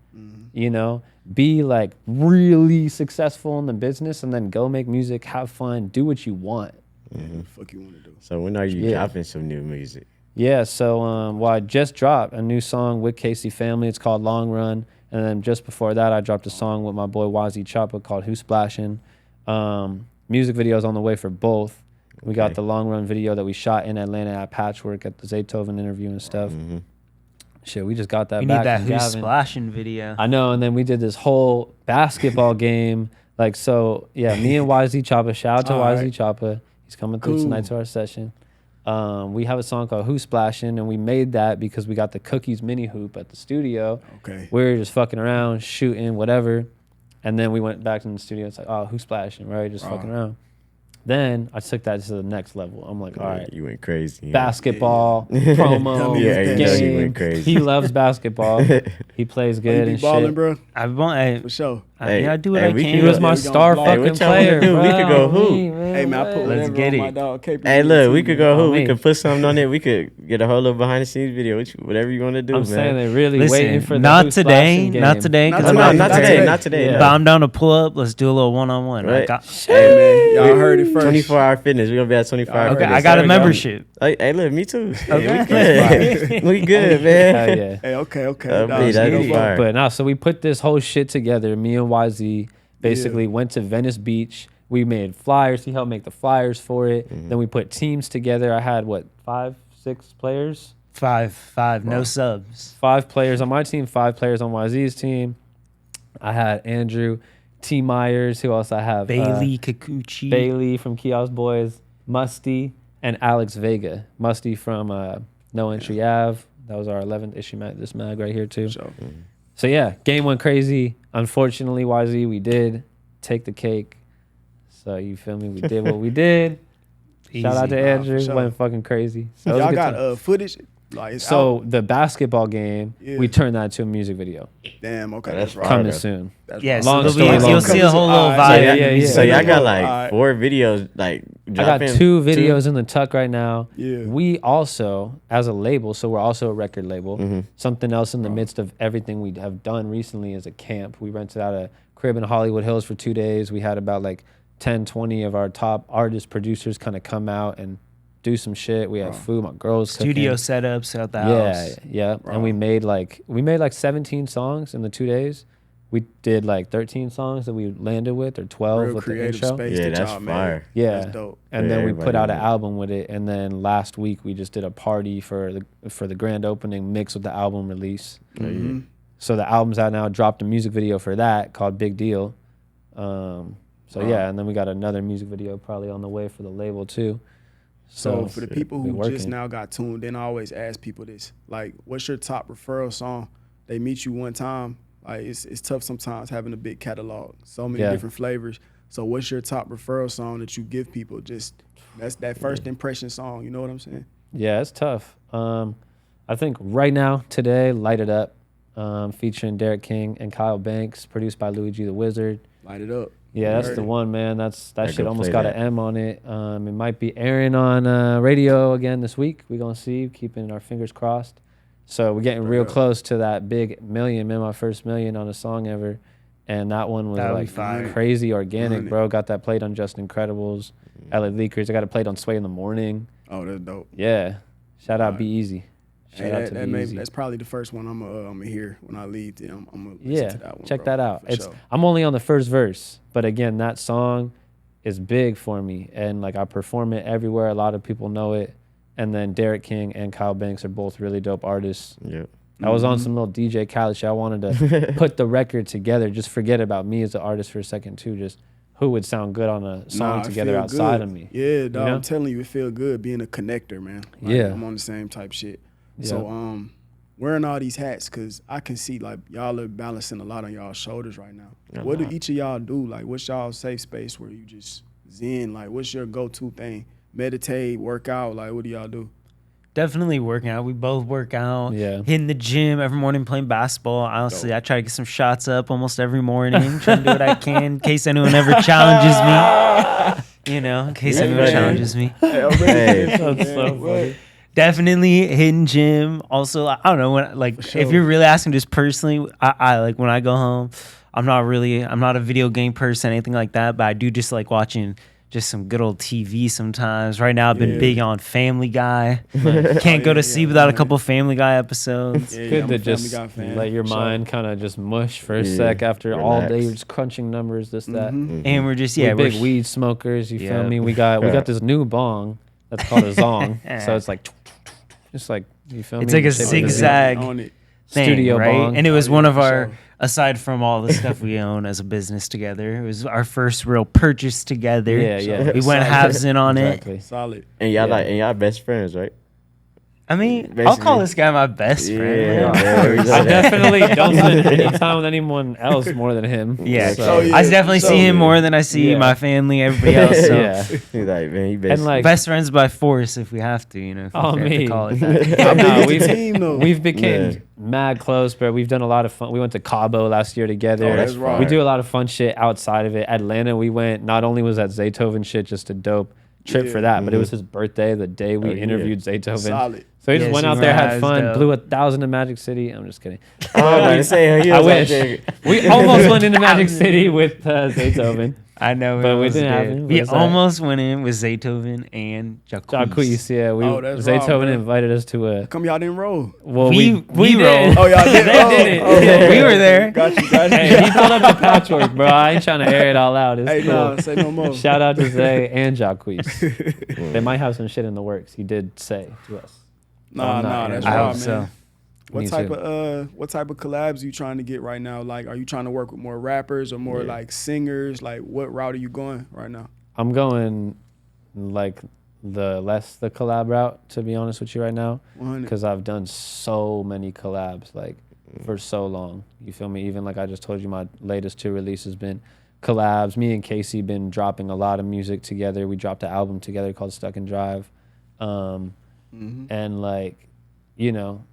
you know, be like really successful in the business and then go make music, have fun, do what you want. What the fuck you want to do? So when are you dropping some new music? Yeah, so I just dropped a new song with Casey Family. It's called Long Run. And then just before that, I dropped a song with my boy Wazzy Choppa called Who Splashin'. Music videos on the way for both. We got the Long Run video that we shot in Atlanta at Patchwork at the Zaytoven interview and stuff. Shit, we just got that back. We need that from Who's Gavin. Splashing video. I know, and then we did this whole basketball game. Like, so, yeah, me and YZ Choppa. Shout out to YZ Choppa. He's coming through tonight to our session. We have a song called Who Splashin', and we made that because we got the Cookies mini hoop at the studio. Okay. We were just fucking around, shooting, whatever. And then we went back in the studio. It's like, oh, Who Splashin', right? Just fucking around. Then I took that to the next level. I'm like, all right. You went crazy. Basketball, promo, Yeah, you know you went game. crazy. He loves basketball. He plays good You and be balling, shit. bro. For sure. I do what I we can. He was my we star gonna fucking what y'all wanna player, do? We bro. could go hoop. Hey, man, I put Let's whatever get on it. my dog. KP. Hey, look, we could go Oh, hoop. We me. could put something on it. We could get a whole little behind the scenes video. Whatever you want to do, I'm man. saying they're really Listen, waiting for the not Who today, Splashin' not game. today. 'cause Not I'm today, not today. Not today. Yeah. no. But I'm down to pull up. Let's do a little one-on-one. Right. Hey, man, y'all heard it first. 24-hour fitness. We're gonna be at 24-hour Okay, fitness. I got There a we go. membership. Hey, look, me too. Okay. Hey, we good, man. Hell yeah. Hey, okay. That'd Dog, be go fire. But no, so we put this whole shit together. Me and YZ basically went to Venice Beach. We made flyers. He helped make the flyers for it. Then we put teams together. I had 5, 6 players? Five, no subs. 5 players on my team, 5 players on YZ's team. I had Andrew, T. Myers, who else I have? Bailey Kikuchi. Bailey from Kiosk Boys, Musty, and Alex Vega. Musty from No Entry Ave. That was our 11th issue this mag right here too. So yeah, game went crazy. Unfortunately, YZ, we did take the cake. So you feel me? We did what we did. Shout out to Easy. Andrew. sure. Went fucking crazy. So it was a Y'all good got time. footage? Like, it's So out? the basketball game, Yeah. we turned that into a music video. Damn, okay. That's That's right. Coming bro. soon. That's Yeah, right. so Long there'll story be, long. you'll see a whole little Alright, vibe. yeah. So y'all got like Alright. 4 videos, like I got dropping 2 videos in the tuck right now. Yeah. We also, as a label, so we're also a record label. Something else in the midst of everything we have done recently is a camp. We rented out a crib in Hollywood Hills for 2 days. We had about like 10, 20 of our top artists, producers kind of come out and do some shit. We had food, my girls Studio cooking. setups at the Yeah, house. yeah. And we made like 17 songs in the 2 days. We did like 13 songs that we landed with, or 12 Real with the creative intro. space Yeah, that that's y'all fire. made. Yeah, That's dope. and Yeah, then we put everybody out an did. album with it. And then last week we just did a party for the grand opening mixed with the album release. So the album's out now. Dropped a music video for that called Big Deal. So yeah, and then we got another music video probably on the way for the label too. So for the people we who working. just now got tuned in, I always ask people this: like, what's your top referral song? They meet you one time. Like, it's tough sometimes having a big catalog, so many Yeah. different flavors. So what's your top referral song that you give people? Just that's that first impression song. You know what I'm saying? Yeah, it's tough. I think right now, today, Light It Up, featuring Derek King and Kyle Banks, produced by Luigi the Wizard. Light it up. Yeah, that's Heard the it. one, man. That I shit go almost play got that. an M on it. It might be airing on radio again this week. We're going to see, keeping our fingers crossed. So we're getting real close to that big million, man, my first million on a song ever. And that one was That'll be like fire. crazy organic, 100. bro. Got that played on Just Incredibles, LA Leakers. I got it played on Sway in the Morning. Oh, that's dope. Yeah. Shout out Be Easy. Shout Hey, out to Be Easy. that's probably the first one I'm gonna hear when I leave. I'm gonna listen Yeah, to that one. check bro, that out. for It's sure. I'm only on the first verse, but again, that song is big for me, and like I perform it everywhere. A lot of people know it, and then Derek King and Kyle Banks are both really dope artists. Yep. I was on some little DJ Khaled shit. I wanted to put the record together, just forget about me as an artist for a second too. Just who would sound good on a song Nah, it together feel outside good. of me. Yeah, dog. know? I'm telling you, it feel good being a connector, man. Like, Yeah. I'm on the same type shit. Yeah. So wearing all these hats, cause I can see like y'all are balancing a lot on y'all's shoulders right now. What do each of y'all do? Like, what's y'all safe space where you just zen? Like, what's your go-to thing? Meditate, work out. Like, what do y'all do? Definitely working out. We both work out. Yeah. Hitting the gym every morning, playing basketball. Honestly, I try to get some shots up almost every morning. Trying to do what I can in case anyone ever challenges me. You know, in case anyone man. challenges me. Hey, That's so funny. Definitely hitting gym. Also, I don't know when if you're really asking just personally, I like when I go home, I'm not a video game person, anything like that, but I do just like watching just some good old TV sometimes. Right now I've been big on Family Guy. Can't go to sleep without a couple Family Guy episodes. Yeah, Good I'm to a Family just Guy fan, let your for sure. mind kind of just mush for a Yeah, sec after all day relax. you're just crunching numbers, this, that. And we're just We're we're big weed smokers, you feel Yeah. me? We got this new bong that's called a zong. So it's like, just like, you feel It's me? like a Shape of the zigzag. On it. thing, Studio right? bong. And it was Oh, one yeah, of for our, sure. aside from all the stuff we own as a business together, it was our first real purchase together. Yeah. We went halves in on Exactly. Solid. And y'all Yeah. and y'all best friends, right? it. I mean, I'll Basically. call this guy my best friend. Yeah. I definitely don't spend any time with anyone else more than him. Yeah, So, Oh, yeah. I definitely see him more than I see Yeah. my family, everybody else. So. yeah. He's like, man, he And basically. like, Best friends by force if we have to, you know. If Oh, we have to me. call it that. How big no, is the team though? we've became Yeah. mad close, but we've done a lot of fun. We went to Cabo last year together. Oh, that's fire. right. We do a lot of fun shit outside of it. Atlanta, we went. Not only was that Zaytoven shit just a dope trip Yeah. for that, but it was his birthday the day we Oh, yeah. interviewed Zaytoven. Solid. So he just Yeah, went so out there, that had was fun, dope. blew 1,000 in Magic City. I'm just kidding. I'm about to say, he I was out wish. there. We almost went into Magic City with Zaytoven. I know, But we almost didn't have did. him. We What is that? almost went in with Zaytoven and Jacques. Jacques, yeah. Oh, that's wrong, Zaytoven bro. invited us to a. Come y'all didn't roll. Well, We we rolled. did. Oh, y'all did. They Oh, did it. oh, We were there. Got you. Got you. Hey, he pulled up the patchwork, bro. I ain't trying to air it all out. It's Hey, cool. no, say no more. Shout out to Zay and Jacques. They might have some shit in the works. He did say to us. Nah, I'm not that's here. I raw, hope man. so. What Me type too. of collabs are you trying to get right now? Like, are you trying to work with more rappers or more like singers? Like, what route are you going right now? I'm going like the collab route, to be honest with you right now, 100. because I've done so many collabs like for so long. You feel me? Even like I just told you, my latest 2 releases been collabs. Me and Casey been dropping a lot of music together. We dropped an album together called Stuck and Drive. And like, you know,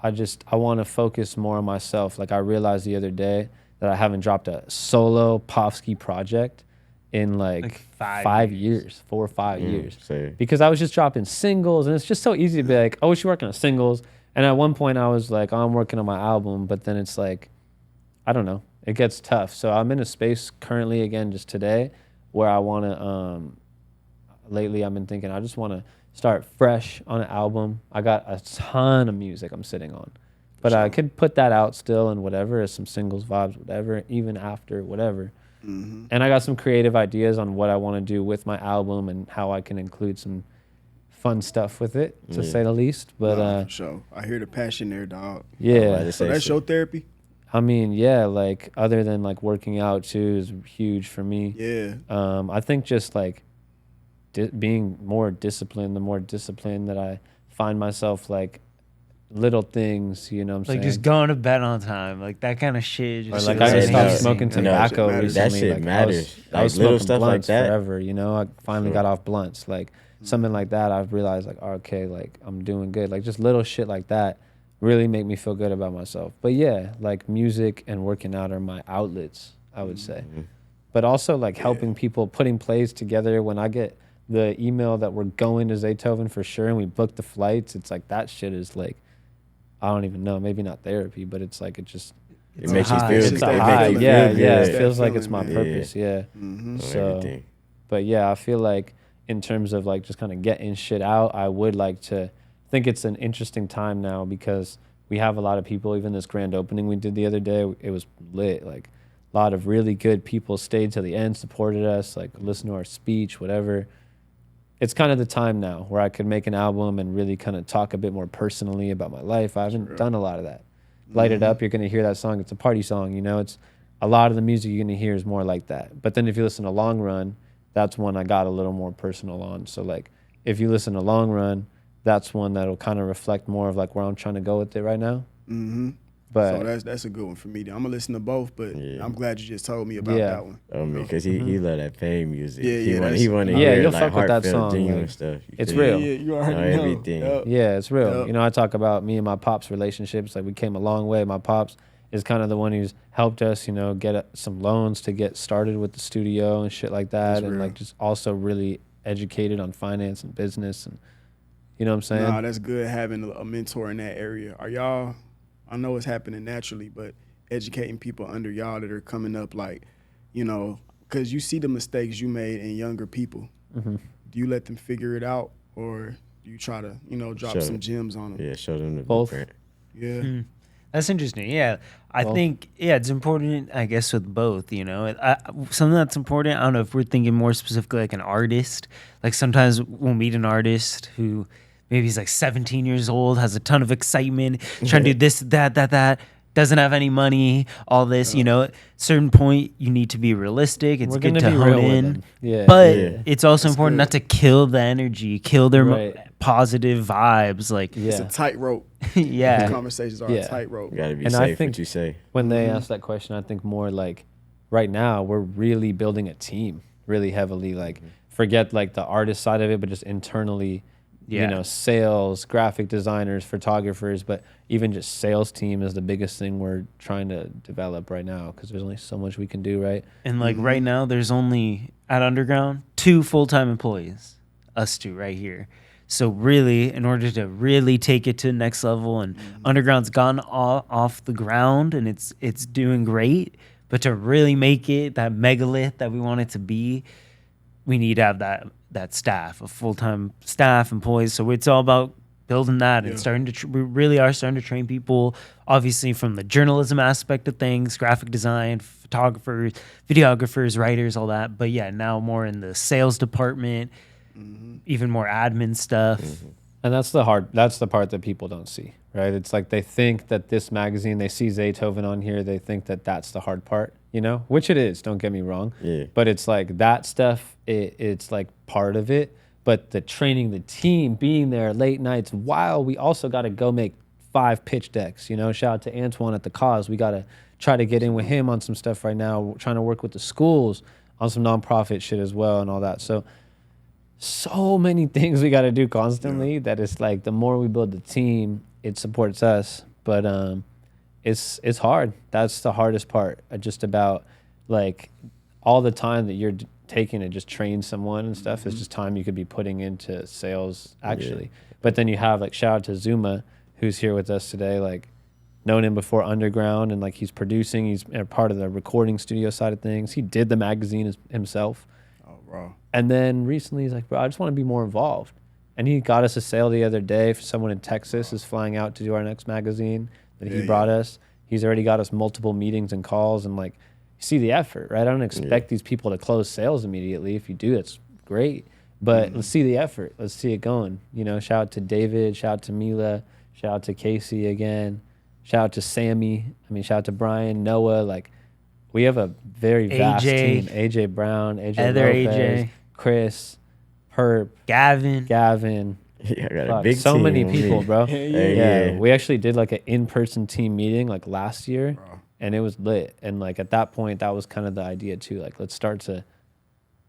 I want to focus more on myself. Like I realized the other day that I haven't dropped a solo Pofsky project in like 5 years, 4 or 5 years. Same. Because I was just dropping singles, and it's just so easy to be like, oh, you're working on singles. And at one point I was like, oh, I'm working on my album, but then it's like, I don't know, it gets tough. So I'm in a space currently, again, just today, where I want to, lately I've been thinking I just want to start fresh on an album. I got a ton of music I'm sitting on, but I could put that out still and whatever, as some singles, vibes, whatever, even after whatever. And I got some creative ideas on what I want to do with my album and how I can include some fun stuff with it, to say the least. But Nah, for sure. I hear the passion there, dog. yeah, So that's your therapy? I mean, yeah, like other than like working out too is huge for me. Yeah. I think just like being more disciplined, the more disciplined that I find myself, like little things, you know what I'm Like saying? just going to bed on time, like that kind of shit. Or Just like shit I just stopped matters. smoking tobacco That shit recently. That shit like, matters. I was Like, little smoking stuff like blunts that. forever, you know? I finally got off blunts. Like something like that, I've realized like, okay, like I'm doing good. Like just little shit like that really make me feel good about myself. But yeah, like music and working out are my outlets, I would say. But also like helping people, putting plays together. When I get the email that we're going to Zaytoven for sure and we booked the flights, it's like that shit is like, I don't even know, maybe not therapy, but it's like, it just, It makes you high. feel. It's it's that a it high. makes you Yeah, feel yeah. good. It feels like feeling, it's my man. purpose. Yeah. On So, everything. but yeah, I feel like in terms of like just kind of getting shit out, I would like to think it's an interesting time now because we have a lot of people. Even this grand opening we did the other day, it was lit. Like a lot of really good people stayed to the end, supported us, like listened to our speech, whatever. It's kind of the time now where I could make an album and really kind of talk a bit more personally about my life. I haven't done a lot of that. Light It Up, you're going to hear that song. It's a party song, you know? It's a lot of the music you're going to hear is more like that. But then if you listen to Long Run, that's one I got a little more personal on. So like if you listen to Long Run, that's one that'll kind of reflect more of like where I'm trying to go with it right now. But So that's a good one for me. I'm gonna listen to both, but Yeah. I'm glad you just told me about Yeah. that one. I mean, because he love that pain music. Yeah, he yeah, want that's- he want to Yeah, hear you'll like fuck with that heartfelt, song, genuine like, stuff. You it's feel real. me? Yeah, you already Know know. everything. Yup. yeah, it's real. Yep. You know, I talk about me and my pop's relationships. Like we came a long way. My pops is kind of the one who's helped us, you know, get some loans to get started with the studio and shit like that. That's And real. like just also really educated on finance and business. And you know what I'm saying? Nah, that's good having a mentor in that area. Are y'all, I know it's happening naturally, but educating people under y'all that are coming up, like, you know, because you see the mistakes you made in younger people. Mm-hmm. Do you let them figure it out, or do you try to, you know, drop Show some them. gems on them? Yeah, show them the Both. blueprint. Yeah. That's interesting. Yeah, I Well- think it's important. I guess with both, you know, something that's important. I don't know if we're thinking more specifically like an artist. Like sometimes we'll meet an artist who maybe he's like 17 years old, has a ton of excitement, trying to do this, that, doesn't have any money, all this, you know, at a certain point you need to be realistic. It's good to hone in. Yeah. But Yeah. it's also That's important good. not to kill the energy, kill their Right. positive vibes. Like, It's a tightrope. yeah. The conversations are Yeah. a tightrope. You gotta be And I safe think- what you say. When they ask that question, I think more like right now we're really building a team really heavily. Like forget like the artist side of it, but just internally, you Yeah. know, sales, graphic designers, photographers, but even just sales team is the biggest thing we're trying to develop right now because there's only so much we can do, right? And like right now, there's only at Underground 2 full-time employees, us 2 right here. So really, in order to really take it to the next level, and Underground's gone off the ground and it's doing great, but to really make it that megalith that we want it to be, we need to have that staff, a full-time staff, employees. So it's all about building that and starting to we really are starting to train people, obviously from the journalism aspect of things, graphic design, photographers, videographers, writers, all that. But yeah, now more in the sales department, even more admin stuff. And that's the part that people don't see, right? It's like they think that this magazine, they see Zaytoven on here, they think that that's the hard part, you know, which it is, don't get me wrong. Yeah. But it's like that stuff, it's like part of it. But the training the team, being there late nights, while we also got to go make 5 pitch decks, you know, shout out to Antoine at the Cause. We got to try to get in with him on some stuff right now, trying to work with the schools on some nonprofit shit as well and all that. So many things we got to do constantly that it's like the more we build the team, it supports us. But it's hard. That's the hardest part. Just about like all the time that you're taking to just train someone and stuff is just time you could be putting into sales actually. But then you have like shout out to Zuma who's here with us today, like known him before Underground and like he's producing, he's a part of the recording studio side of things. He did the magazine himself. Oh, bro. And then recently he's like, bro, I just want to be more involved. And he got us a sale the other day for someone in Texas is flying out to do our next magazine that he brought us. He's already got us multiple meetings and calls and like, you see the effort, right? I don't expect these people to close sales immediately. If you do, that's great. But let's see the effort. Let's see it going. You know, shout out to David, shout out to Mila, shout out to Casey again, shout out to Sammy. I mean, shout out to Brian, Noah. Like, we have a very vast team. AJ Brown, AJ Heather, Lopez, AJ. Chris, Herb, Gavin. Yeah, I got a Fuck, big so team many on people, me. bro. Hey, Yeah, we actually did like an in-person team meeting like last year, and it was lit. And like at that point, that was kind of the idea too. Like, let's start to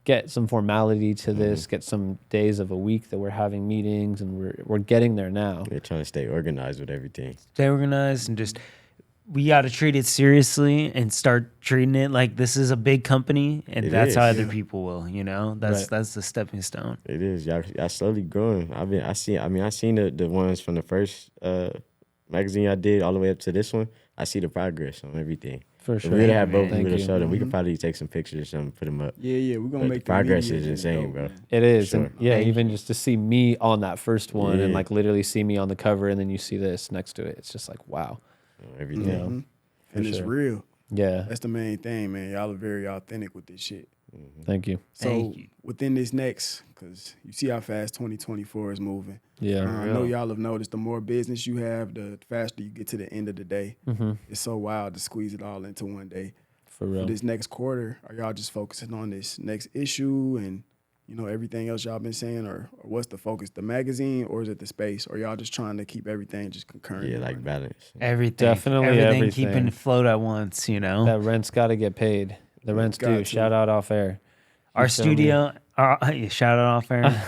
get some formality to this, get some days of a week that we're having meetings, and we're getting there now. They're trying to stay organized with everything. Stay organized and just we got to treat it seriously and start treating it like this is a big company, and It that's is, how other people will. You know, that's the stepping stone. It is. Y'all slowly growing. I seen the ones from the first magazine I did all the way up to this one. I see the progress on everything. For If sure. we would have both, we Thank would have you. showed them. We could probably take some pictures or something, put them up. Yeah, we're gonna But make the progress media is agenda insane, dope, bro. man. It is. Sure. And yeah, even just to see me on that first one and Yeah. like literally see me on the cover and then you see this next to it. It's just like, wow. Everything. You know? And it's sure. real. Yeah. That's the main thing, man. Y'all are very authentic with this shit. Thank you. So Thank you. within this next, because you see how fast 2024 is moving. Yeah. I know y'all have noticed the more business you have, the faster you get to the end of the day. It's so wild to squeeze it all into one day. For real. For this next quarter, are y'all just focusing on this next issue and everything else y'all been saying, or what's the focus? The magazine, or is it the space? Or y'all just trying to keep everything just concurrent? Yeah, like balance. Everything, Definitely everything, everything. keeping afloat at once. You know, That rent's got to get paid. The rent's got due. to. Shout out off air. our You feel me? studio. Shout out off air.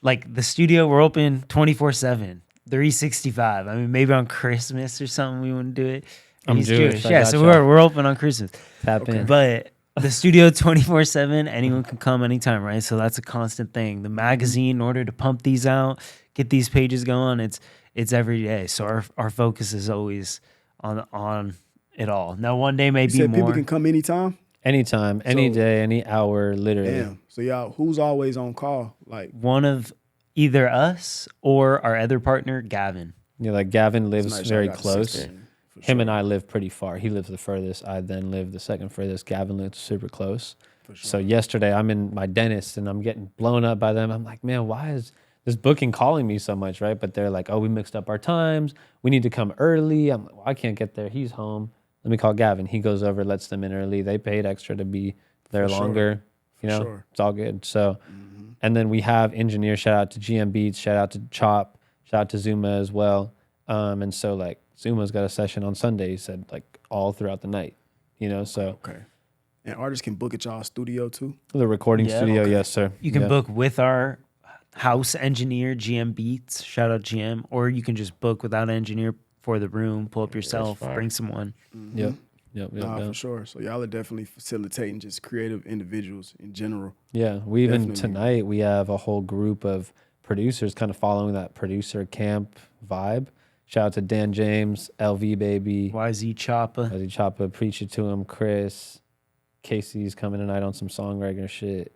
Like the studio, we're open 24/7, 365. I mean, maybe on Christmas or something we wouldn't do it. I'm He's Jewish, I Yeah, got so y'all. we're open on Christmas. Tap in. But the studio 24/7, anyone can come anytime, right? So that's a constant thing. The magazine, in order to pump these out, get these pages going, it's every day. So our focus is always on it all. Now one day may You be said people more. can come anytime? Anytime, any So- day, any hour, literally. Damn. So y'all, who's always on call? Like, One of either us or our other partner, Gavin. Yeah, like Gavin lives nice, very y'all got close. 16, for Him sure. and I live pretty far. He lives the furthest. I then live the second furthest. Gavin lives super close. For sure. So yesterday I'm in my dentist and I'm getting blown up by them. I'm like, man, why is this booking calling me so much, right? But they're like, oh, we mixed up our times. We need to come early. I'm like, well, I can't get there. He's home. Let me call Gavin. He goes over, lets them in early. They paid extra to be there longer. You know, it's all good. So, and then we have engineers. Shout out to GM Beats. Shout out to Chop. Shout out to Zuma as well. And so like Zuma's got a session on Sunday. He said like all throughout the night. You know, so okay. And artists can book at y'all studio too? The recording studio, yes, sir. You can book with our house engineer, GM Beats. Shout out GM. Or you can just book without an engineer for the room, pull up yourself, bring someone. Yep. For sure. So y'all are definitely facilitating just creative individuals in general. Yeah, we even tonight we have a whole group of producers kind of following that producer camp vibe. Shout out to Dan James, LV Baby, YZ Choppa, Preach It to Him, Chris, Casey's coming tonight on some songwriter shit.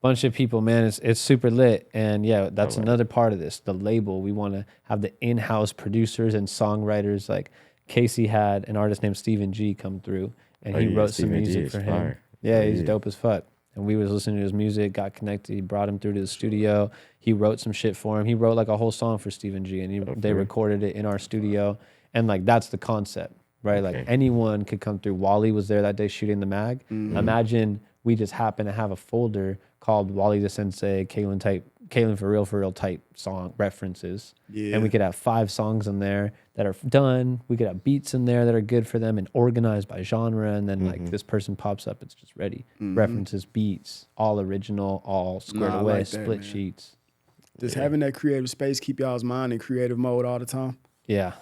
Bunch of people, man. It's super lit, and yeah, that's another part of this. The label, we want to have the in-house producers and songwriters. Like Casey had an artist named Stephen G come through, and he wrote some music for him. Fire. Yeah, he's dope as fuck. And we was listening to his music, got connected. He brought him through to the studio. He wrote some shit for him. He wrote like a whole song for Stephen G, and they recorded it in our studio. And like that's the concept, right? Like anyone could come through. Wally was there that day shooting the mag. Imagine we just happen to have a folder called Wally the Sensei, Kalen for real type song references. Yeah. And we could have 5 songs in there that are done. We could have beats in there that are good for them and organized by genre. And then like this person pops up, it's just ready. References, beats, all original, all squared away, like that, split sheets. Does having that creative space keep y'all's mind in creative mode all the time? Yeah.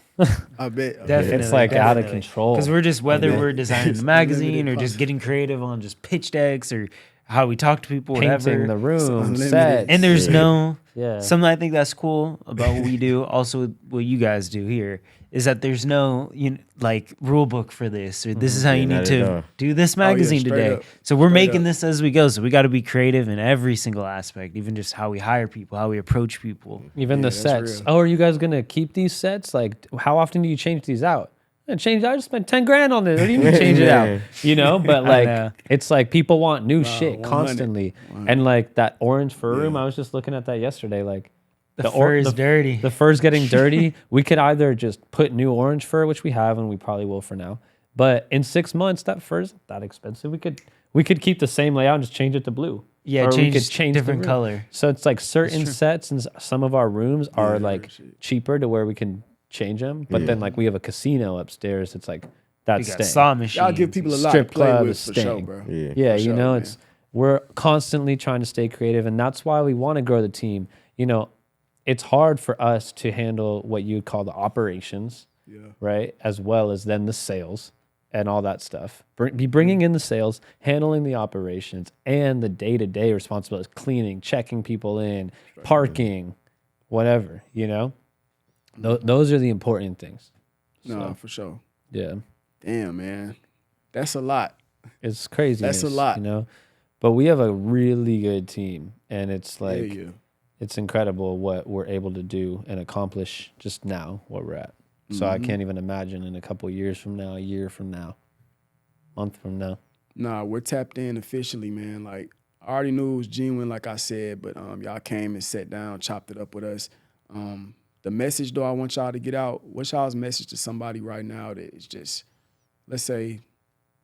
I bet. Definitely. It's like out of control. Because we're just, whether we're designing the magazine or just getting creative on just pitch decks or how we talk to people, painting whatever. The room, sets. And there's something I think that's cool about what we do, also what you guys do here, is that there's no like rule book for this, or this is how you need to do this magazine today. Up. So we're making this as we go. So we got to be creative in every single aspect, even just how we hire people, how we approach people. Even the sets. Oh, are you guys going to keep these sets? Like, how often do you change these out? I just spent 10 grand on this. What do you mean change it out? You know, but like it's like people want new shit constantly. And like that orange fur room, I was just looking at that yesterday. Like the fur is dirty. The fur's getting dirty. We could either just put new orange fur, which we have and we probably will for now. But in 6 months, that fur's not that expensive. We could keep the same layout and just change it to blue. Yeah, or we could change different color. So it's like certain sets and some of our rooms are like cheaper to where we can change them, but then like we have a casino upstairs. It's like that's saw machines. Y'all give people a lot to play with for sure, bro. Yeah, you know, man. We're constantly trying to stay creative, and that's why we want to grow the team. You know, it's hard for us to handle what you call the operations, right, as well as then the sales and all that stuff. Bringing in the sales, handling the operations, and the day-to-day responsibilities, cleaning, checking people in, parking, whatever. You know. Those are the important things. No, for sure. Yeah. Damn, man. That's a lot. It's crazy. That's a lot. You know? But we have a really good team, and it's like, it's incredible what we're able to do and accomplish just now where we're at. So I can't even imagine in a couple years from now, a year from now, month from now. Nah, we're tapped in officially, man. Like, I already knew it was genuine, like I said, but y'all came and sat down, chopped it up with us. The message, though, I want y'all to get out. What's y'all's message to somebody right now that is just, let's say,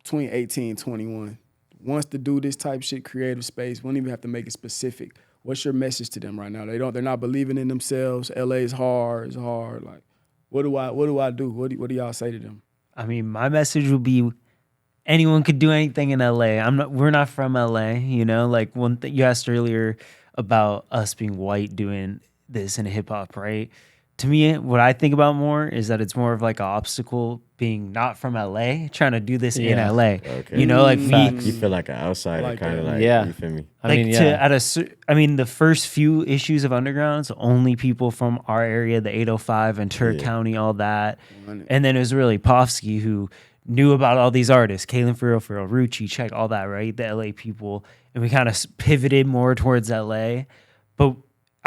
between 18 and 21, wants to do this type shit, creative space, won't even have to make it specific. What's your message to them right now? They're not believing in themselves. LA is hard. It's hard. Like, what do I do? What do y'all say to them? I mean, my message would be anyone could do anything in LA. We're not from LA, you know? Like one thing you asked earlier about us being white doing this in hip hop, right? To me, what I think about more is that it's more of like an obstacle being not from LA, trying to do this in LA. Okay. You know, like you feel like an outsider, like kind of like, you feel me? I mean, the first few issues of Undrgrnd, it's only people from our area, the 805 and Turk County, all that. And then it was really Pofsky who knew about all these artists, Kalen for real, Rucci, Check, all that, right? The LA people. And we kind of pivoted more towards LA. But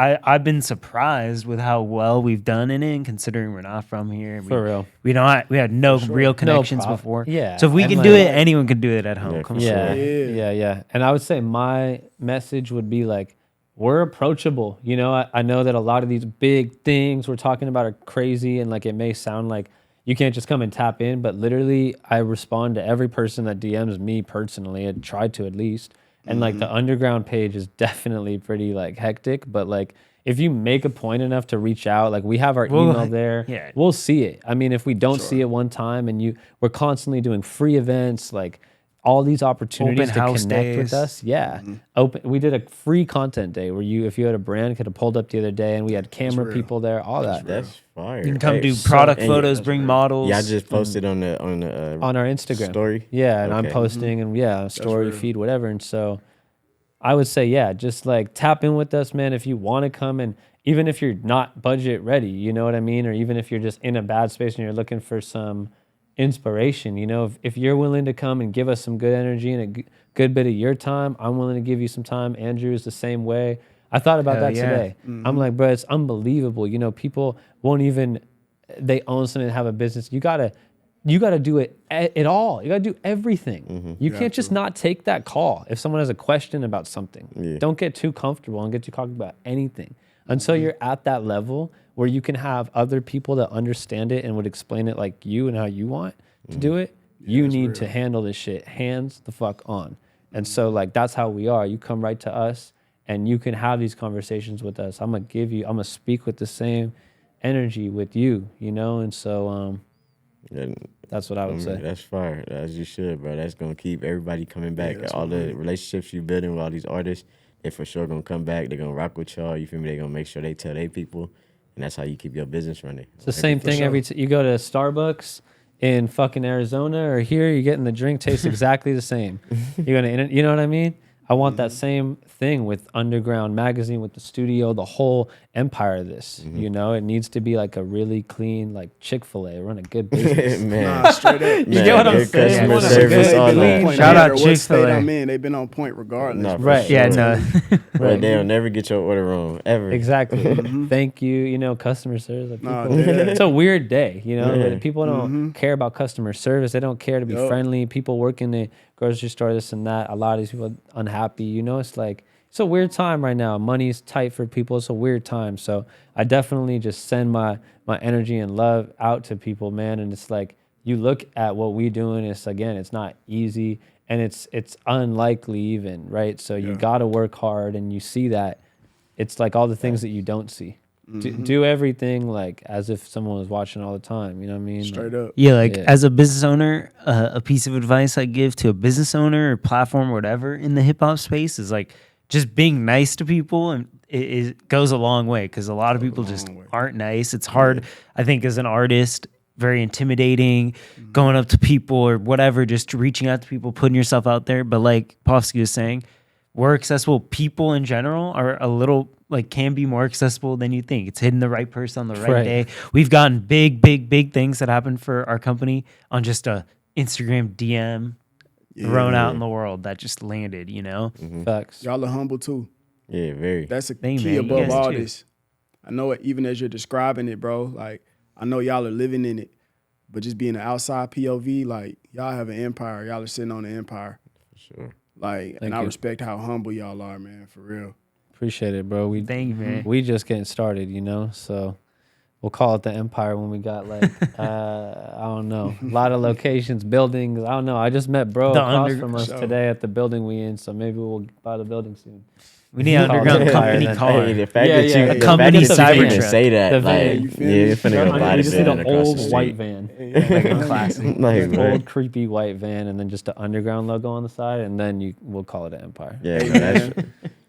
I've been surprised with how well we've done in it, considering we're not from here. For real. We had no real connections before. Yeah. So if we can do it, anyone can do it at home. Yeah. And I would say my message would be like, we're approachable. You know, I know that a lot of these big things we're talking about are crazy, and like it may sound like you can't just come and tap in, but literally I respond to every person that DMs me personally. I try to at least. And like the Undrgrnd page is definitely pretty like hectic, but like if you make a point enough to reach out, like we have our email there, we'll see it. I mean, if we don't see it one time, and we're constantly doing free events, like all these opportunities to connect with us. Yeah. We did a free content day where if you had a brand, could have pulled up the other day, and we had camera people there, all that. That's fire. You can come do product photos, bring models. Yeah, I just posted on our Instagram story. Yeah, and I'm posting and story feed, whatever. And so I would say, just like tap in with us, man. If you want to come, and even if you're not budget ready, you know what I mean? Or even if you're just in a bad space and you're looking for some inspiration, you know, if you're willing to come and give us some good energy and a good bit of your time, I'm willing to give you some time. Andrew is the same way. I thought about that today. I'm like, bro, it's unbelievable. You know, people won't even, they own something and have a business. You gotta do it all. You gotta do everything. You can't just not take that call if someone has a question about something. Don't get too comfortable and get too comfortable about anything until you're at that level where you can have other people that understand it and would explain it like you and how you want to do it. You need to handle this shit hands the fuck on. And so like that's how we are. You come right to us and you can have these conversations with us. I'm gonna speak with the same energy with you, you know? And so that's what I would say. That's fire, as you should, bro. That's gonna keep everybody coming back. All the relationships you building with all these artists, they for sure gonna come back. They're gonna rock with y'all. You feel me? They're gonna make sure they tell their people. And that's how you keep your business running. It's the same thing every you go to Starbucks in fucking Arizona or here, you're getting the drink tastes exactly the same. You're gonna, you know what I mean? I want that same thing with Undrgrnd Magazine, with the studio, the whole empire of this. You know, it needs to be like a really clean, like Chick-fil-A, run a good business. Man, straight up. You get what I'm saying? Customer service, all that. Shout out Chick-fil-A. I'm in, they've been on point regardless. No, Right. sure. Yeah, no. Right. They'll never get your order wrong, ever. Exactly. Thank you. You know, customer service. Like people, it's a weird day, you know, but people don't care about customer service. They don't care to be friendly. People work in the grocery store, this and that. A lot of these people are unhappy. You know, it's like, it's a weird time right now. Money's tight for people. It's a weird time. So I definitely just send my energy and love out to people, man. And it's like, you look at what we doing, it's not easy. And it's unlikely even, right? So you got to work hard, and you see that. It's like all the things that you don't see. Do everything like as if someone was watching all the time. You know what I mean? Straight up. Yeah, as a business owner, a piece of advice I give to a business owner or platform or whatever in the hip hop space is like just being nice to people, and it goes a long way, because a lot of people just aren't nice. It's hard, I think, as an artist. Very intimidating, going up to people or whatever, just reaching out to people, putting yourself out there. But like Pofsky was saying, we're accessible. People in general are a little, like, can be more accessible than you think. It's hitting the right person on the right day. We've gotten big things that happen for our company on just a Instagram DM thrown out in the world that just landed, you know? Facts. Y'all are humble too. Yeah, very. That's a key above all this. I know it, even as you're describing it, bro, like, I know y'all are living in it, but just being an outside POV, like, y'all have an empire. Y'all are sitting on an empire. For sure. Like, and I respect how humble y'all are, man, for real. Appreciate it, bro. Thank you, man. We just getting started, you know? So we'll call it the empire when we got, like, I don't know, a lot of locations, buildings. I don't know. I just met bro across from us today at the building we in, so maybe we'll buy the building soon. We need an Underground company car. Hey, the fact that you, a company Cybertruck. Say that, like, you feel you're finna go buy You this just need van an across the old street. white van, Like a classic. Like, an right. old creepy white van, and then just the Underground logo on the side, and then we'll call it an empire. Yeah, Hey,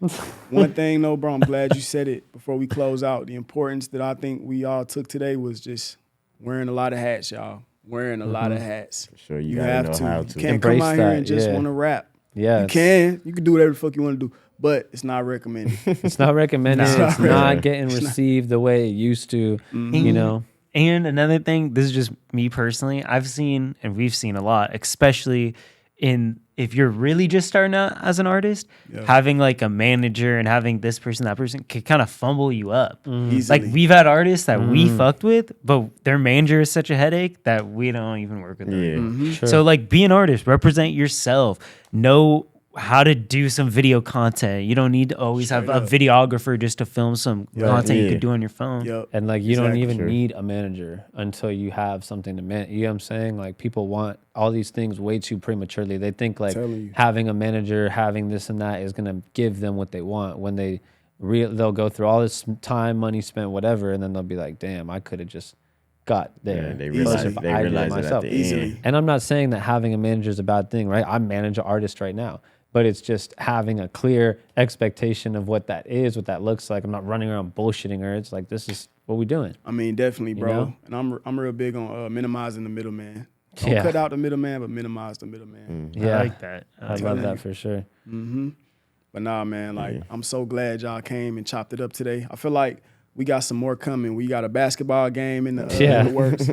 that's One thing, though, bro, I'm glad you said it before we close out. The importance that I think we all took today was just wearing a lot of hats, y'all. Wearing a lot of hats. sure. You You gotta have know to. how You to. can't Embrace come out here that, and just yeah. want to rap. Yeah, You can. You can do whatever the fuck you want to do, but it's not recommended. it's not recommended. It's It's not not getting received the way it used to. You know, And another thing, this is just me personally, I've seen, and we've seen a lot, especially if you're really just starting out as an artist, having like a manager and having this person, that person can kind of fumble you up. Easily. Like, we've had artists that we fucked with, but their manager is such a headache that we don't even work with them. Yeah. So like, be an artist, represent yourself, know how to do some video content. You don't need to always have a videographer just to film some content you could do on your phone. Yep. And like you don't even need a manager until you have something to manage. You know what I'm saying? Like people want all these things way too prematurely. They think like having a manager, having this and that is gonna give them what they want. When they'll go through all this time, money spent, whatever, and then they'll be like, "Damn, I could have just got there." Yeah, they realize it at the end. And I'm not saying that having a manager is a bad thing, right? I manage an artist right now. But it's just having a clear expectation of what that is, what that looks like. I'm not running around bullshitting her. It's like, this is what we doing. I mean, definitely, bro. You know? And I'm real big on minimizing the middleman. Don't cut out the middleman, but minimize the middleman. Yeah, I like that. I love that for sure. But nah, man, like I'm so glad y'all came and chopped it up today. I feel like we got some more coming. We got a basketball game in the works.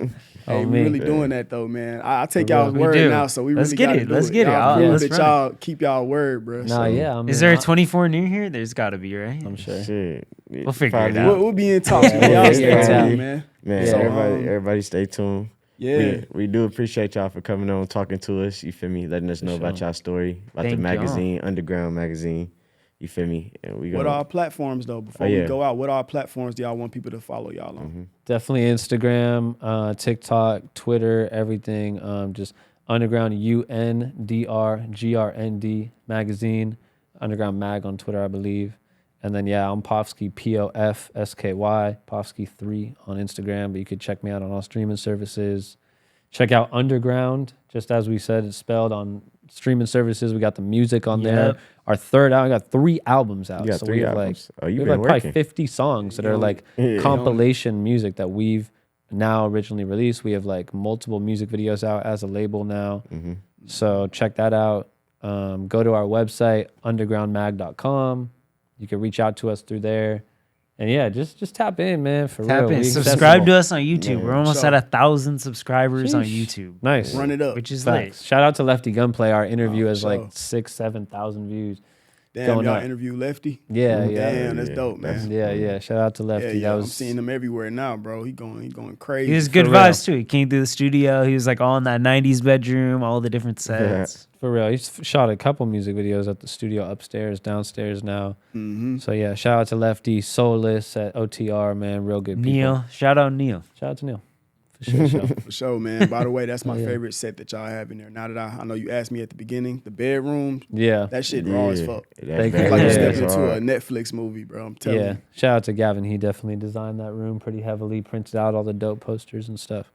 Hey, we really doing that though, man. I take y'all's word now, so we really got to do it. Let's get it. Y'all keep y'all word, bro. Nah, yeah. I mean, is there a 24 near here? There's got to be, right? I'm sure. Shit. We'll figure it out. We'll be in talks. Y'all stay tuned, man. Man, So, everybody stay tuned. Yeah. We do appreciate y'all for coming on, talking to us, you feel me, letting us know about y'all story, about the magazine, Undrgrnd Magazine. You feel me? And we what are our platforms though? Before we go out, what are our platforms do y'all want people to follow y'all on? Definitely Instagram, TikTok, Twitter, everything. Just Undrgrnd Undrgrnd Magazine, Undrgrnd Mag on Twitter, I believe. And then I'm Pofsky, Pofsky, Pofsky 3 on Instagram. But you could check me out on all streaming services. Check out Undrgrnd, just as we said, it's spelled on streaming services. We got the music on there. Our third album, we got 3 albums out. So we have albums. We have probably 50 songs that are like compilation music that we've now originally released. We have like multiple music videos out as a label now. So check that out. Go to our website, undrgrndmag.com. You can reach out to us through there. And just tap in, man. Tap in. Subscribe to us on YouTube. We're almost at 1,000 subscribers on YouTube. Nice. Run it up. Which is lit. Shout out to Lefty Gunplay. Our interview has like 6,000-7,000 views. Damn, y'all interview Lefty? Yeah. Damn, that's dope, man. Yeah. Shout out to Lefty. I'm seeing him everywhere now, bro. He going crazy. He has good vibes too. He came through the studio. He was like all in that 90s bedroom, all the different sets. For real. He's shot a couple music videos at the studio upstairs, downstairs now. So shout out to Lefty, Soulless at OTR, man. Real good people. Neil. Shout out Neil. Shout out to Neil. For sure. For sure, man. By the way, that's my favorite set that y'all have in there. Now that I know you asked me at the beginning, the bedroom. Yeah. That shit raw as fuck. Like you stepped into a Netflix movie, bro. I'm telling you. Shout out to Gavin. He definitely designed that room pretty heavily, printed out all the dope posters and stuff.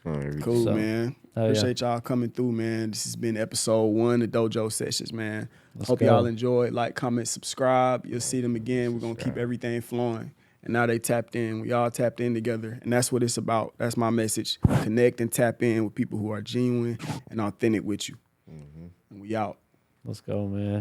Cool, man. Appreciate y'all coming through, man. This has been episode 1 of Dojo Sessions, man. Hope y'all enjoyed. Like, comment, subscribe. You'll see them again. We're going to keep everything flowing. And now they tapped in. We all tapped in together. And that's what it's about. That's my message. Connect and tap in with people who are genuine and authentic with you. And we out. Let's go, man.